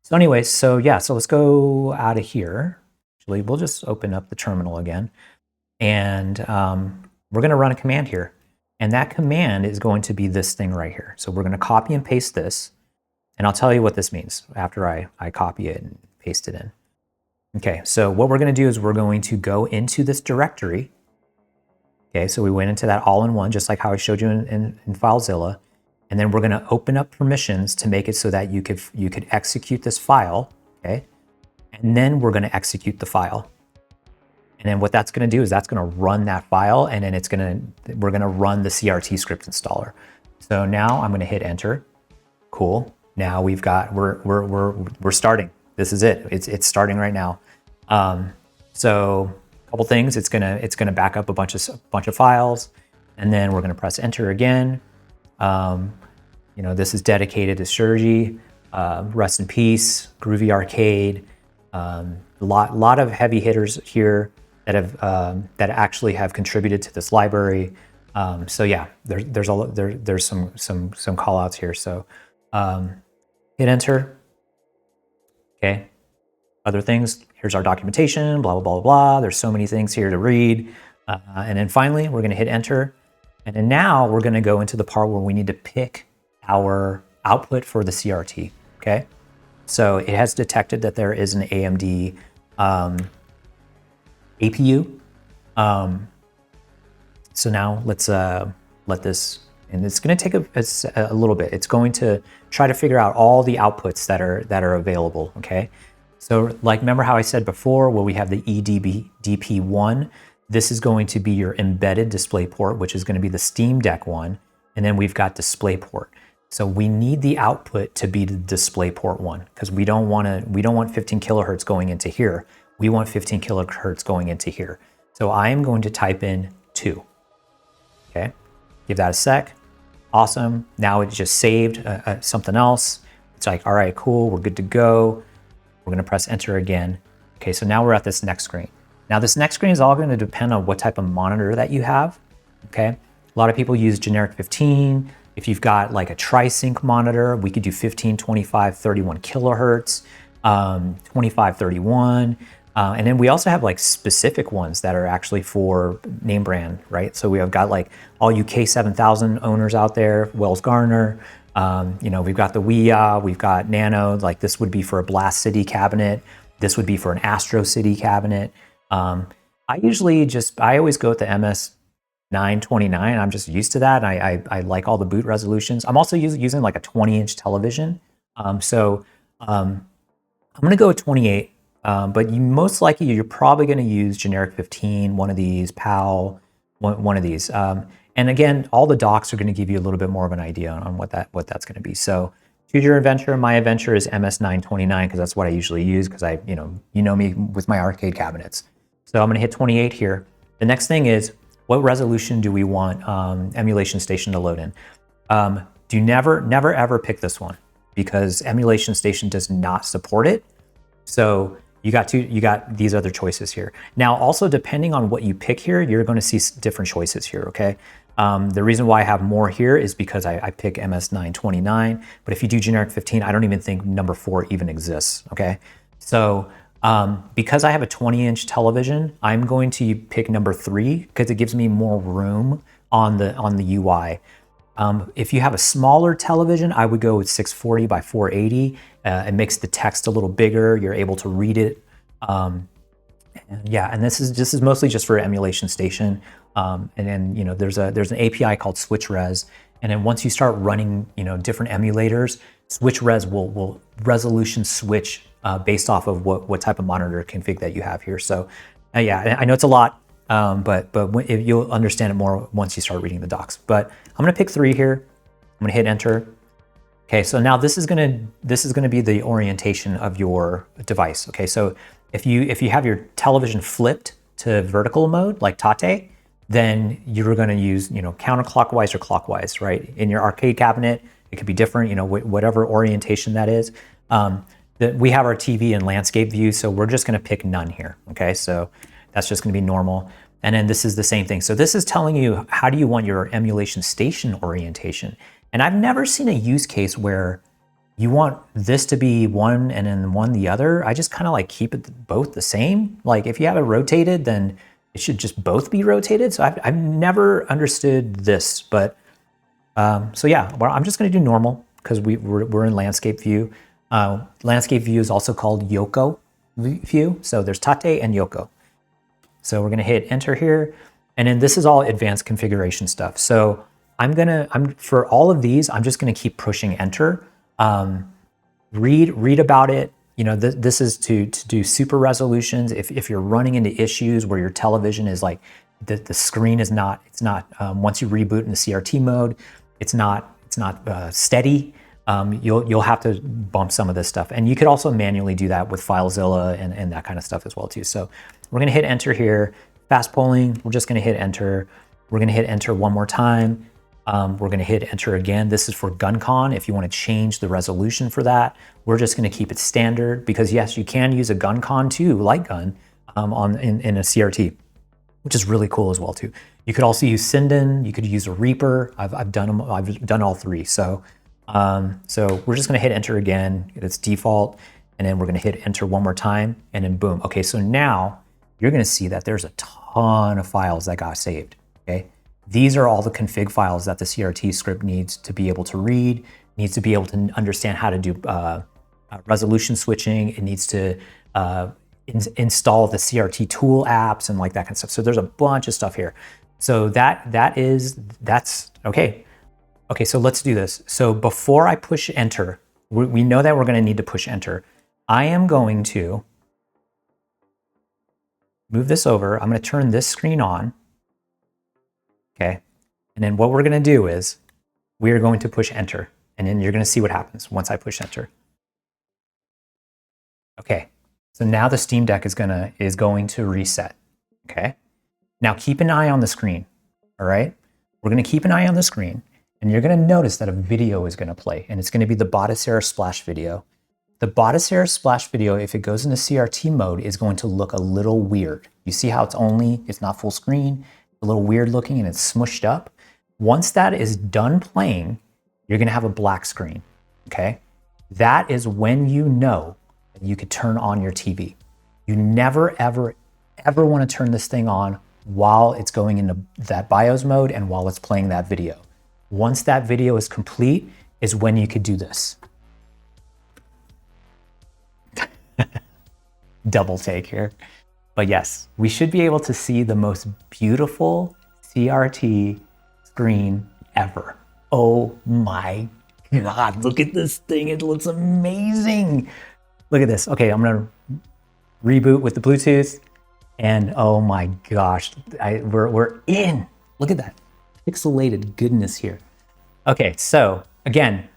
So anyways, so yeah, so let's go out of here. Actually, we'll just open up the terminal again, and we're going to run a command here. And that command is going to be this thing right here. So we're going to copy and paste this. And I'll tell you what this means after I copy it and paste it in. Okay, so what we're going to do is we're going to go into this directory. Okay, so we went into that all-in-one, just like how I showed you in FileZilla. And then we're going to open up permissions to make it so that you could execute this file. Okay, and then we're going to execute the file. And then what that's going to do is that's going to run that file, and then we're going to run the CRT script installer. So now I'm going to hit enter. Cool. Now we're starting. This is it. It's starting right now. So a couple things. It's gonna back up a bunch of files, and then we're gonna press enter again. You know, this is dedicated to Sergi. Rest in peace, Groovy Arcade. Lot of heavy hitters here that actually have contributed to this library. So yeah, there's some call outs here. So hit enter. Okay. Other things. Here's our documentation. Blah blah blah blah. There's so many things here to read. And then finally, we're going to hit enter. And then now we're going to go into the part where we need to pick our output for the CRT. Okay. So it has detected that there is an AMD APU. So now let's let this, and it's going to take a little bit. It's going to try to figure out all the outputs that are available. Okay. So like, remember how I said before, where we have the EDP1, this is going to be your embedded display port, which is going to be the Steam Deck one. And then we've got display port. So we need the output to be the display port one, because we don't want 15 kilohertz going into here. We want 15 kilohertz going into here. So I am going to type in 2. Okay, give that a sec. Awesome. Now it just saved something else. It's like, all right, cool, we're good to go. We're going to press enter again. Okay, so now we're at this next screen. Now this next screen is all going to depend on what type of monitor that you have. Okay, a lot of people use generic 15. If you've got like a tri-sync monitor, we could do 15, 25, 31 kilohertz, 25, 31. And then we also have like specific ones that are actually for name brand, right? So we have got like all you K7000 owners out there, Wells Gardner. You know, we've got the WIA, we've got Nano. Like this would be for a Blast City cabinet. This would be for an Astro City cabinet. I always go with the MS929. I'm just used to that. I like all the boot resolutions. I'm also using like a 20-inch television. I'm going to go with 28. But most likely you're probably going to use generic 15, one of these, PAL, one of these. And again, all the docs are going to give you a little bit more of an idea on what that's going to be. So choose your adventure. My adventure is MS929 because that's what I usually use, because you know me with my arcade cabinets. So I'm going to hit 28 here. The next thing is, what resolution do we want Emulation Station to load in? Do never ever pick this one, because Emulation Station does not support it. So you got these other choices here. Now, also depending on what you pick here, you're going to see different choices here. Okay. The reason why I have more here is because I pick MS929, but if you do generic 15, I don't even think number 4 even exists. Okay. So because I have a 20-inch television, I'm going to pick number 3 because it gives me more room on the UI. If you have a smaller television, I would go with 640 by 480. It makes the text a little bigger. You're able to read it. And this is mostly just for Emulation Station. And then there's an API called SwitchRes. And then once you start running different emulators, SwitchRes will resolution switch based off of what type of monitor config that you have here. So yeah, I know it's a lot. But you'll understand it more once you start reading the docs. But I'm gonna pick 3 here. I'm gonna hit enter. Okay, so now this is gonna be the orientation of your device. Okay, so if you have your television flipped to vertical mode like Tate, then you're gonna use counterclockwise or clockwise, right? In your arcade cabinet, it could be different. Whatever orientation that is. we have our TV in landscape view, so we're just going to pick none here. Okay, so that's just going to be normal. And then this is the same thing. So this is telling you how do you want your emulation station orientation. And I've never seen a use case where you want this to be one and then one the other. I just kind of like keep it both the same. Like if you have it rotated, then it should just both be rotated. So I've never understood this, but so yeah, well, I'm just going to do normal because we're in landscape view. Landscape view is also called Yoko view. So there's Tate and Yoko. So we're going to hit enter here. And then this is all advanced configuration stuff. So for all of these, I'm just going to keep pushing enter. Read about it. You know, this is to do super resolutions. If you're running into issues where your television is like, the screen is not, once you reboot into CRT mode, it's not steady. You'll have to bump some of this stuff. And you could also manually do that with FileZilla and that kind of stuff as well too. So we're going to hit enter here. Fast polling, we're just going to hit enter. We're going to hit enter one more time. We're going to hit enter again. This is for GunCon. If you want to change the resolution for that, we're just going to keep it standard because yes, you can use a GunCon too, light gun, in a CRT, which is really cool as well too. You could also use Sinden. You could use a Reaper. I've done them. I've done all three. So we're just going to hit enter again. It's default, and then we're going to hit enter one more time, and then boom. Okay, so now you're going to see that there's a ton of files that got saved. Okay, these are all the config files that the CRT script needs to be able to read. Needs to be able to understand how to do resolution switching. It needs to install the CRT tool apps and like that kind of stuff. So there's a bunch of stuff here. So that's okay. Okay, so let's do this. So before I push enter, we know that we're going to need to push enter. I am going to move this over. I'm going to turn this screen on. Okay, and then what we're going to do is we are going to push enter, and then you're going to see what happens once I push enter. Okay, so now the Steam Deck is going to reset. Okay, now keep an eye on the screen. All right, we're going to keep an eye on the screen. And you're going to notice that a video is going to play, and it's going to be the Batocera splash video. The Batocera splash video, if it goes into CRT mode, is going to look a little weird. You see how it's not full screen, a little weird looking, and it's smushed up. Once that is done playing, you're going to have a black screen, okay? That is when you know that you could turn on your TV. You never, ever, ever want to turn this thing on while it's going into that BIOS mode and while it's playing that video. Once that video is complete is when you could do this. Double take here. But yes, we should be able to see the most beautiful CRT screen ever. Oh my God, look at this thing. It looks amazing. Look at this. Okay, I'm gonna reboot with the Bluetooth. And oh my gosh, we're in. Look at that. Pixelated goodness here. Okay, so again,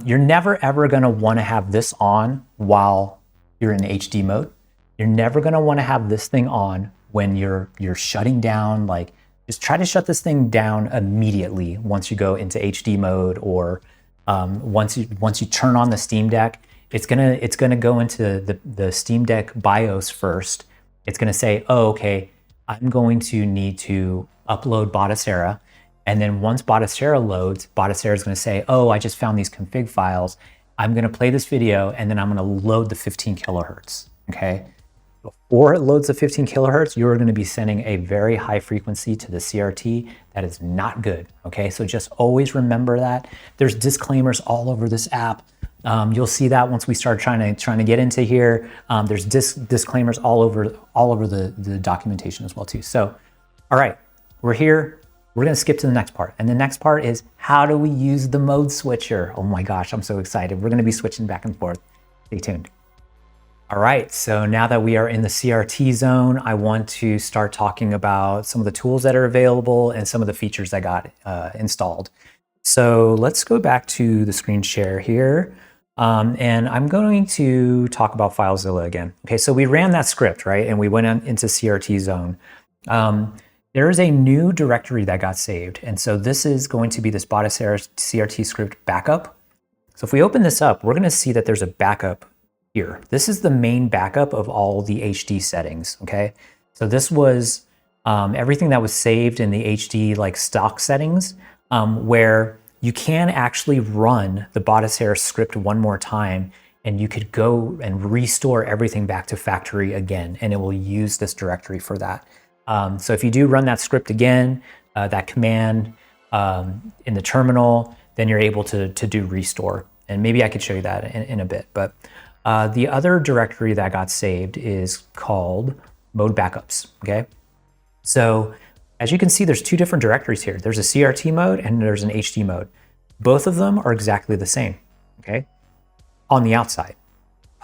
you're never ever gonna wanna have this on while you're in HD mode. You're never gonna wanna have this thing on when you're shutting down. Like, just try to shut this thing down immediately once you go into HD mode, or once you turn on the Steam Deck. It's gonna go into the Steam Deck BIOS first. It's gonna say, oh, okay, I'm going to need to upload Batocera. And then once Batocera loads, Batocera is going to say, oh, I just found these config files. I'm going to play this video, and then I'm going to load the 15 kilohertz, okay? Before it loads the 15 kilohertz, you're going to be sending a very high frequency to the CRT. That is not good, okay? So just always remember that. There's disclaimers all over this app. You'll see that once we start trying to get into here. There's disclaimers all over the documentation as well too. So, all right, we're here. We're going to skip to the next part. And the next part is, how do we use the mode switcher? Oh my gosh, I'm so excited. We're going to be switching back and forth. Stay tuned. All right, so now that we are in the CRT zone, I want to start talking about some of the tools that are available and some of the features that got installed. So let's go back to the screen share here. And I'm going to talk about FileZilla again. Okay, so we ran that script, right? And we went into CRT zone. There is a new directory that got saved. And so this is going to be this Batocera-CRT-Script backup. So if we open this up, we're going to see that there's a backup here. This is the main backup of all the HD settings, okay? So this was everything that was saved in the HD like stock settings, where you can actually run the Batocera script one more time and you could go and restore everything back to factory again, and it will use this directory for that. So if you do run that script again, that command in the terminal, then you're able to do restore. And maybe I could show you that in a bit. But the other directory that got saved is called Mode Backups, okay? So as you can see, there's two different directories here. There's a CRT mode and there's an HD mode. Both of them are exactly the same, okay? On the outside.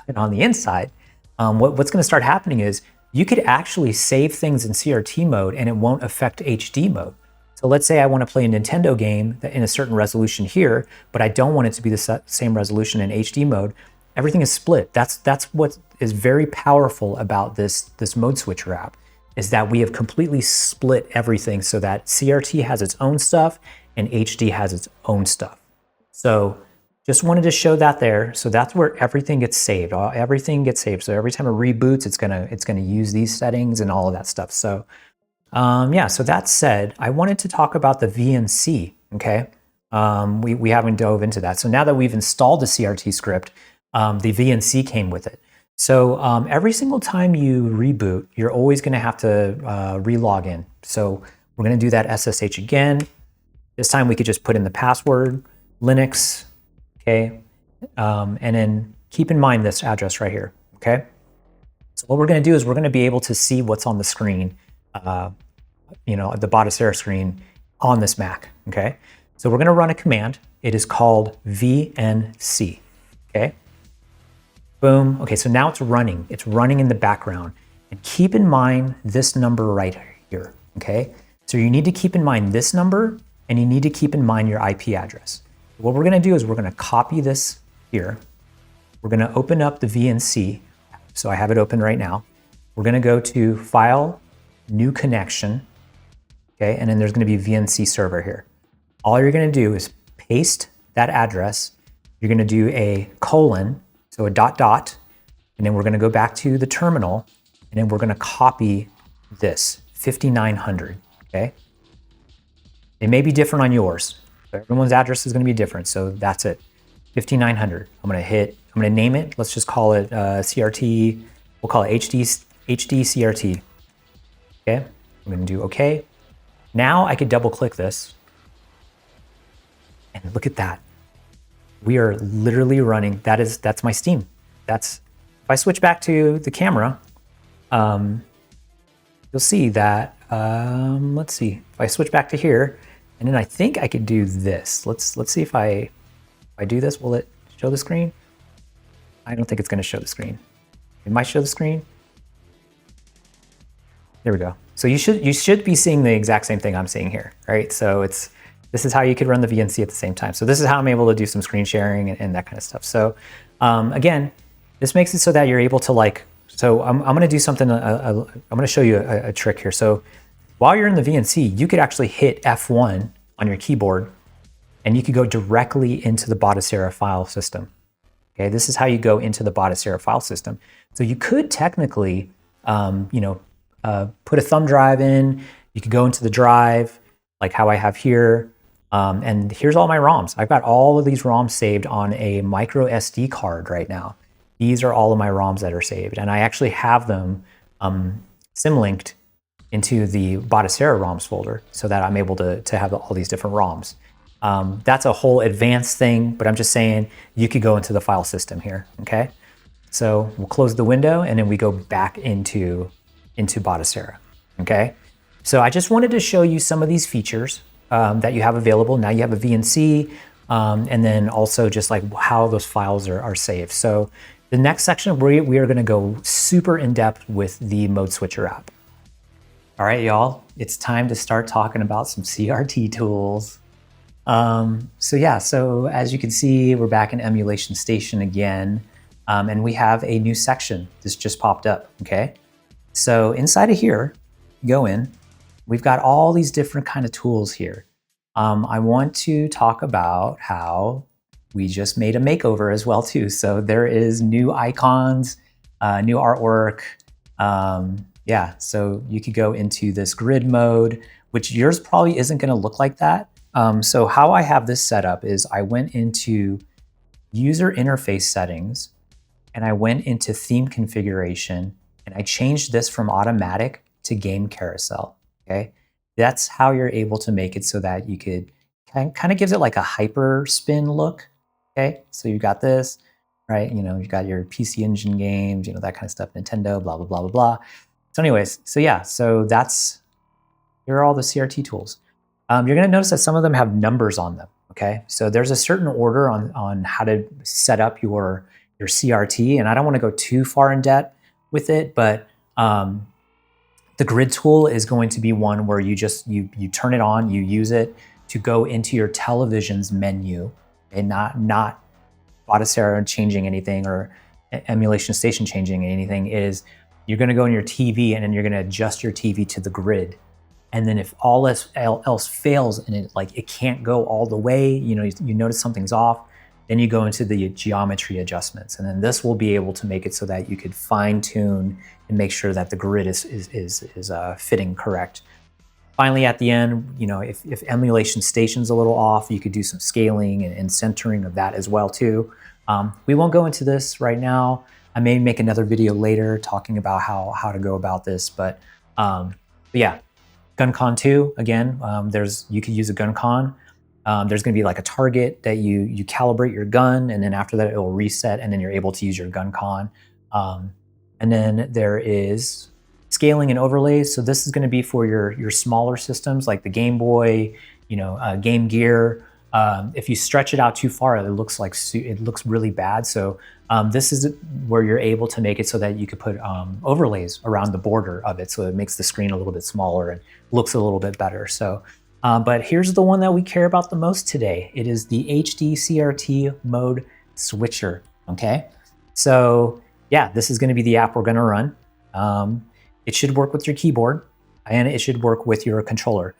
And on the inside, what's gonna start happening is you could actually save things in CRT mode and it won't affect HD mode. So let's say I want to play a Nintendo game in a certain resolution here, but I don't want it to be the same resolution in HD mode. Everything is split. That's what is very powerful about this Mode Switcher app, is that we have completely split everything so that CRT has its own stuff and HD has its own stuff. So just wanted to show that there. So that's where everything gets saved. Everything gets saved. So every time it reboots, it's gonna use these settings and all of that stuff. So yeah, so that said, I wanted to talk about the VNC, okay? We haven't dove into that. So now that we've installed the CRT script, the VNC came with it. So every single time you reboot, you're always gonna have to re-log in. So we're gonna do that SSH again. This time we could just put in the password, Linux, okay? And then keep in mind this address right here, okay? So what we're gonna do is we're gonna be able to see what's on the screen, you know, the Batocera screen on this Mac, okay? So we're gonna run a command. It is called VNC, okay? Boom, okay, so now it's running. It's running in the background. And keep in mind this number right here, okay? So you need to keep in mind this number and you need to keep in mind your IP address. What we're gonna do is we're gonna copy this here. We're gonna open up the VNC. So I have it open right now. We're gonna go to File, New Connection, okay? And then there's gonna be a VNC server here. All you're gonna do is paste that address. You're gonna do a colon, so a dot dot, and then we're gonna go back to the terminal, and then we're gonna copy this, 5900, okay? It may be different on yours, but everyone's address is gonna be different, so that's it, 5900. I'm gonna name it, let's just call it CRT, we'll call it HD CRT, okay? I'm gonna do okay. Now I could double click this, and look at that. We are literally running, that's my Steam. If I switch back to the camera, you'll see that, let's see, if I switch back to here, and then I think I could do this. Let's see if I do this, will it show the screen? I don't think it's gonna show the screen. It might show the screen. There we go. So you should be seeing the exact same thing I'm seeing here, right? So this is how you could run the VNC at the same time. So this is how I'm able to do some screen sharing and that kind of stuff. So again, this makes it so that you're able to so I'm gonna do something, I'm gonna show you a trick here. So while you're in the VNC, you could actually hit F1 on your keyboard and you could go directly into the Batocera file system. Okay, this is how you go into the Batocera file system. So you could technically, put a thumb drive in, you could go into the drive, like how I have here, and here's all my ROMs. I've got all of these ROMs saved on a micro SD card right now. These are all of my ROMs that are saved, and I actually have them symlinked into the Batocera ROMs folder so that I'm able to have all these different ROMs. That's a whole advanced thing, but I'm just saying you could go into the file system here, okay? So we'll close the window and then we go back into Batocera, okay? So I just wanted to show you some of these features that you have available. Now you have a VNC, and then also just like how those files are saved. So the next section, we are gonna go super in depth with the Mode Switcher app. All right, y'all, it's time to start talking about some CRT tools. So as you can see, we're back in Emulation Station again, and we have a new section. This just popped up, okay? So inside of here, go in, we've got all these different kind of tools here. I want to talk about how we just made a makeover as well too. So there is new icons, new artwork. Yeah, so you could go into this grid mode, which yours probably isn't going to look like that. So how I have this set up is I went into user interface settings and I went into theme configuration and I changed this from automatic to game carousel. Okay, that's how you're able to make it so that you could kind of gives it like a hyper spin look. Okay, so you've got this, right? You know, you've got your PC Engine games, you know, that kind of stuff, Nintendo, blah, blah, blah, blah, blah. So anyways, so yeah, so here are all the CRT tools. You're going to notice that some of them have numbers on them. Okay, so there's a certain order on how to set up your CRT, and I don't want to go too far in depth with it, but the grid tool is going to be one where you turn it on, you use it to go into your television's menu, and not Batocera changing anything or Emulation Station changing anything. Is you're going to go in your TV and then you're going to adjust your TV to the grid. And then if all else fails and it can't go all the way, you know, you notice something's off, then you go into the geometry adjustments. And then this will be able to make it so that you could fine tune and make sure that the grid is fitting correct. Finally, at the end, you know, if Emulation Station's a little off, you could do some scaling and centering of that as well too. We won't go into this right now. I may make another video later talking about how to go about this, but yeah. GunCon 2, again, you could use a GunCon. There's going to be like a target that you calibrate your gun, and then after that it will reset, and then you're able to use your GunCon. And then there is scaling and overlays. So this is going to be for your smaller systems like the Game Boy, you know, Game Gear. If you stretch it out too far, it looks really bad. So this is where you're able to make it so that you could put overlays around the border of it, so it makes the screen a little bit smaller and looks a little bit better. So, but here's the one that we care about the most today. It is the HD CRT Mode Switcher. Okay, so yeah, this is going to be the app we're going to run. It should work with your keyboard, and it should work with your controller.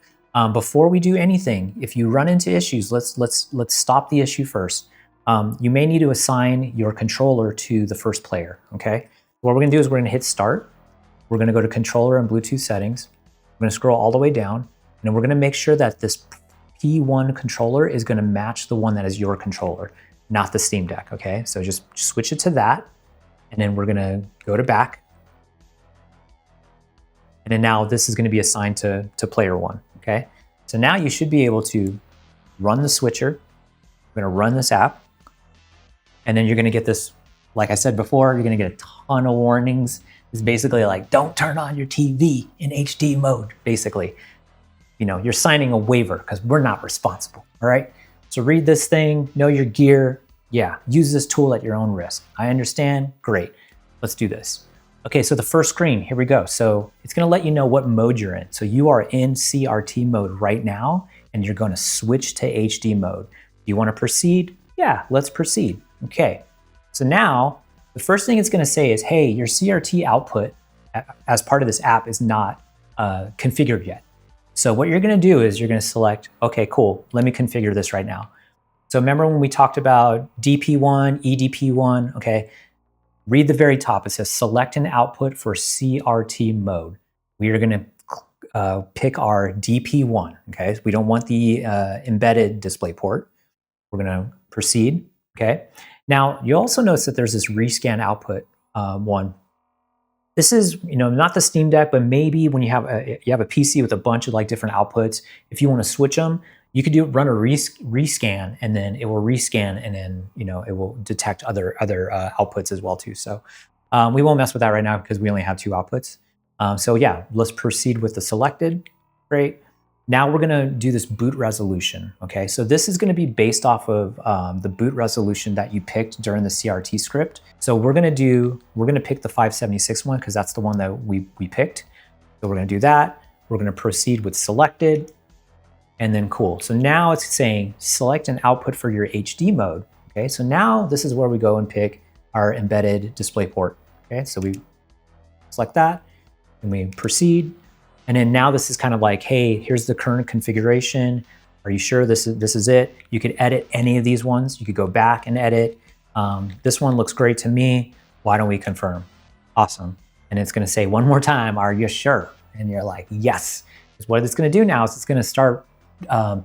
Before we do anything, if you run into issues, let's stop the issue first. You may need to assign your controller to the first player, okay? What we're gonna do is we're gonna hit start. We're gonna go to controller and Bluetooth settings. We're gonna scroll all the way down, and then we're gonna make sure that this P1 controller is gonna match the one that is your controller, not the Steam Deck, okay? So just switch it to that, and then we're gonna go to back. And then now this is gonna be assigned to player one, okay? So now you should be able to run the switcher. We're gonna run this app. And then you're gonna get this, like I said before, you're gonna get a ton of warnings. It's basically like, don't turn on your TV in HD mode, basically. You know, you're signing a waiver because we're not responsible, all right? So read this thing, know your gear. Yeah, use this tool at your own risk. I understand, great. Let's do this. Okay, so the first screen, here we go. So it's gonna let you know what mode you're in. So you are in CRT mode right now, and you're gonna switch to HD mode. You wanna proceed? Yeah, let's proceed. Okay, so now the first thing it's gonna say is, hey, your CRT output as part of this app is not configured yet. So what you're gonna do is you're gonna select, okay, cool, let me configure this right now. So remember when we talked about DP1, EDP1, okay? Read the very top, it says select an output for CRT mode. We are gonna pick our DP1, okay? We don't want the embedded display port. We're gonna proceed, okay? Now, you also notice that there's this rescan output one. This is, you know, not the Steam Deck, but maybe when you have a PC with a bunch of like different outputs, if you want to switch them, you could run a rescan, and then it will rescan, and then, you know, it will detect other outputs as well too. So we won't mess with that right now because we only have two outputs. So yeah, let's proceed with the selected. Great. Now we're going to do this boot resolution. Okay, so this is going to be based off of the boot resolution that you picked during the CRT script. So we're going to pick the 576 one because that's the one that we picked. So we're going to do that. We're going to proceed with selected, and then cool. So now it's saying select an output for your HD mode. Okay, so now this is where we go and pick our embedded display port. Okay, so we select that and we proceed. And then now this is kind of like, hey, here's the current configuration. Are you sure this is it? You could edit any of these ones. You could go back and edit. This one looks great to me. Why don't we confirm? Awesome. And it's going to say one more time, are you sure? And you're like, yes. Because what it's going to do now is it's going to start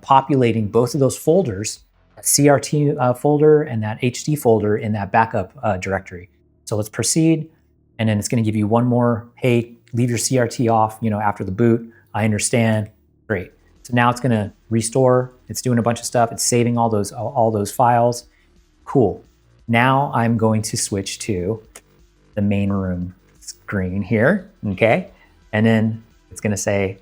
populating both of those folders, that CRT folder and that HD folder in that backup directory. So let's proceed. And then it's going to give you one more, hey, leave your CRT off, after the boot. I understand. Great. So now it's going to restore. It's doing a bunch of stuff. It's saving all those files. Cool. Now I'm going to switch to the main room screen here. Okay. And then it's going to say,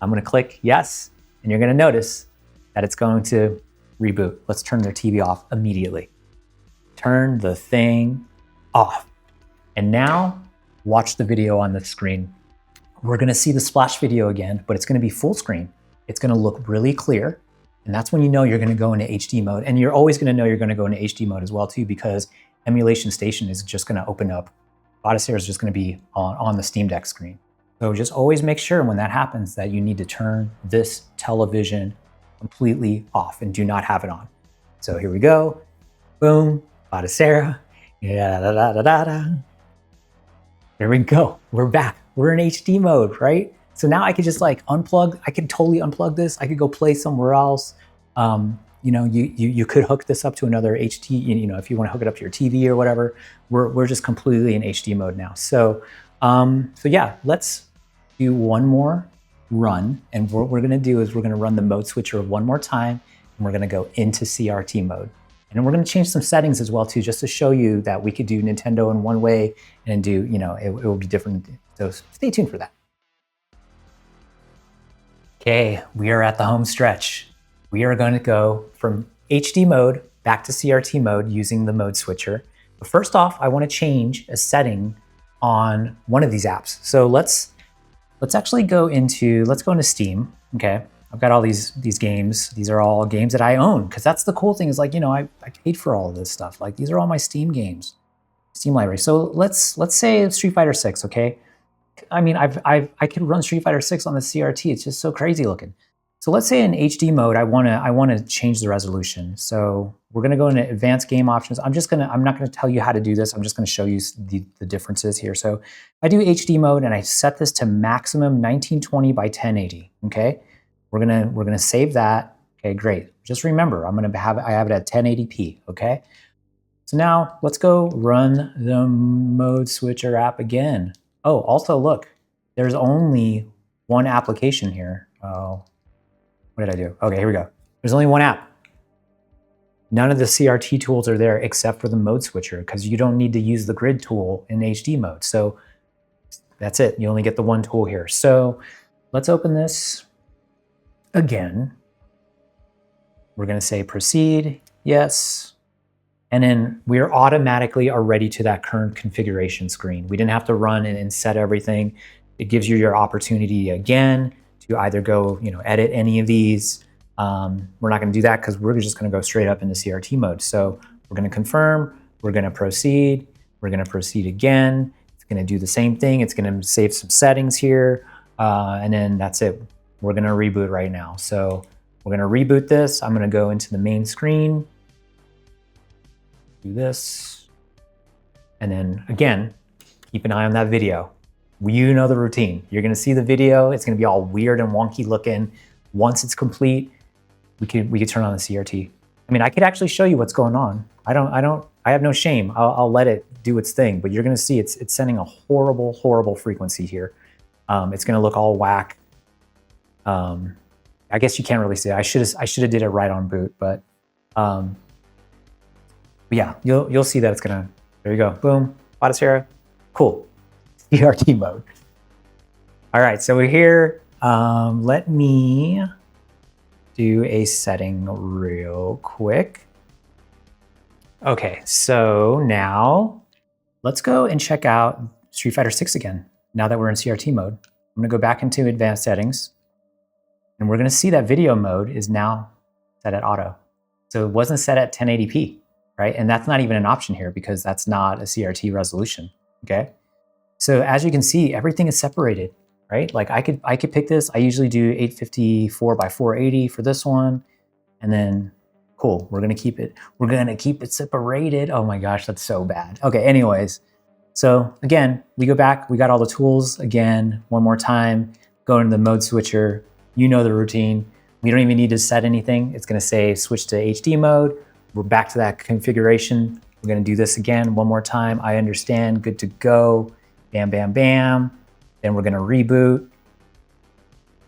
I'm going to click yes. And you're going to notice that it's going to reboot. Let's turn their TV off immediately. Turn the thing off. And now watch the video on the screen. We're going to see the splash video again, but it's going to be full screen. It's going to look really clear. And that's when you know you're going to go into HD mode. And you're always going to know you're going to go into HD mode as well too, because Emulation Station is just going to open up. Batocera is just going to be on the Steam Deck screen. So just always make sure when that happens that you need to turn this television completely off and do not have it on. So here we go. Boom. Batocera. Yeah, da, da, da, da, da. There we go. We're back. We're in HD mode, right? So now I could just like unplug. I could totally unplug this. I could go play somewhere else. You could hook this up to another HD. If you want to hook it up to your TV or whatever. We're just completely in HD mode now. So yeah, let's do one more run. And what we're going to do is we're going to run the mode switcher one more time, and we're going to go into CRT mode. And we're going to change some settings as well too, just to show you that we could do Nintendo in one way and do, it will be different. So stay tuned for that. Okay, we are at the home stretch. We are going to go from HD mode back to CRT mode using the mode switcher. But first off, I want to change a setting on one of these apps. So let's actually go into Steam. Okay, I've got all these games. These are all games that I own, because that's the cool thing is like, I paid for all of this stuff. Like these are all my Steam games, Steam library. So let's say Street Fighter 6, okay? I mean, I could run Street Fighter 6 on the CRT. It's just so crazy looking. So let's say in HD mode, I want to change the resolution. So we're going to go into advanced game options. I'm not going to tell you how to do this. I'm just going to show you the differences here. So I do HD mode and I set this to maximum 1920 by 1080. Okay. We're going to save that. Okay, great. Just remember, I have it at 1080p. Okay. So now let's go run the mode switcher app again. Oh, also look, there's only one application here. Oh, what did I do? Okay, here we go. There's only one app. None of the CRT tools are there except for the mode switcher, because you don't need to use the grid tool in HD mode. So that's it. You only get the one tool here. So let's open this again. We're going to say proceed. Yes. And then we're automatically already to that current configuration screen. We didn't have to run and set everything. It gives you your opportunity again to either go, edit any of these. We're not going to do that because we're just going to go straight up into CRT mode. So we're going to confirm, we're going to proceed, we're going to proceed again. It's going to do the same thing. It's going to save some settings here. And then that's it. We're going to reboot right now. So we're going to reboot this. I'm going to go into the main screen. Do this. And then again, keep an eye on that video. You know the routine. You're going to see the video. It's going to be all weird and wonky looking. Once it's complete, we could turn on the CRT. I mean, I could actually show you what's going on. I have no shame. I'll let it do its thing, but you're going to see it's sending a horrible frequency here. It's going to look all whack. I guess you can't really see it. I should have did it right on boot, but yeah, you'll see that it's gonna. There you go. Boom. Batocera. Cool. CRT mode. All right, so we're here. Let me do a setting real quick. Okay, so now let's go and check out Street Fighter 6 again. Now that we're in CRT mode, I'm gonna go back into advanced settings, and we're gonna see that video mode is now set at auto. So it wasn't set at 1080p, right? And that's not even an option here because that's not a CRT resolution, okay? So as you can see, everything is separated. right? Like I could pick this. I usually do 854 by 480 for this one. And then cool, we're gonna keep it separated. Oh my gosh, that's so bad. Okay, anyways. So again, we go back, we got all the tools again, one more time, go into the mode switcher. You know the routine. We don't even need to set anything. It's gonna say switch to HD mode. We're back to that configuration. We're gonna do this again one more time. I understand, good to go. Bam, bam, bam. Then we're gonna reboot.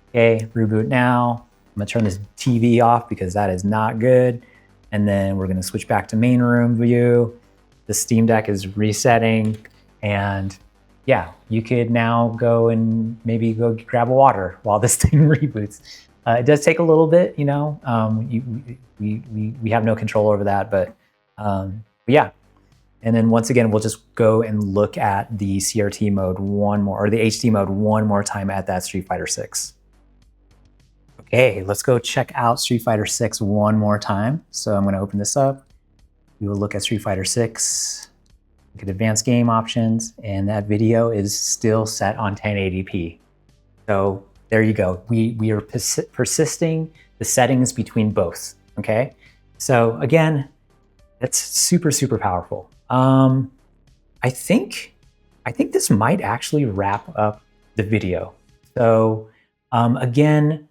Okay, reboot now. I'm gonna turn this TV off because that is not good. And then we're gonna switch back to main room view. The Steam Deck is resetting. And yeah, you could now go and maybe go grab a water while this thing reboots. It does take a little bit, you know. We have no control over that, but yeah. And then once again, we'll just go and look at the CRT mode one more, or the HD mode one more time at that Street Fighter 6. Okay, let's go check out Street Fighter 6 one more time. So I'm going to open this up. We will look at Street Fighter 6. Look at advanced game options, and that video is still set on 1080p. So there you go. We are persisting the settings between both, okay? So again, that's super, super powerful. I think this might actually wrap up the video. So again,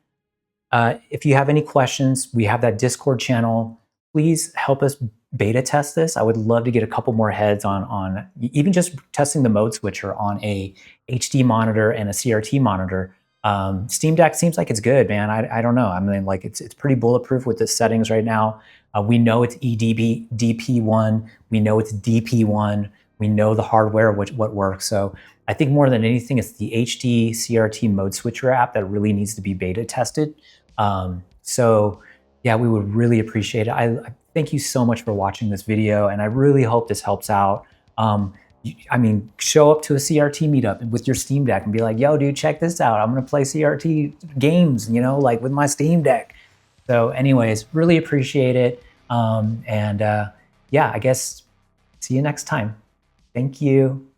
if you have any questions, we have that Discord channel. Please help us beta test this. I would love to get a couple more heads on even just testing the mode switcher on a HD monitor and a CRT monitor. Steam Deck seems like it's good, man. I don't know. I mean, like it's pretty bulletproof with the settings right now. We know it's DP1. We know it's DP1. We know the hardware, what works. So I think more than anything, it's the HD CRT mode switcher app that really needs to be beta tested. So yeah, we would really appreciate it. I thank you so much for watching this video, and I really hope this helps out. I mean, show up to a CRT meetup with your Steam Deck and be like, yo, dude, check this out. I'm gonna play CRT games, you know, like with my Steam Deck. So anyways, really appreciate it. Yeah, I guess see you next time. Thank you.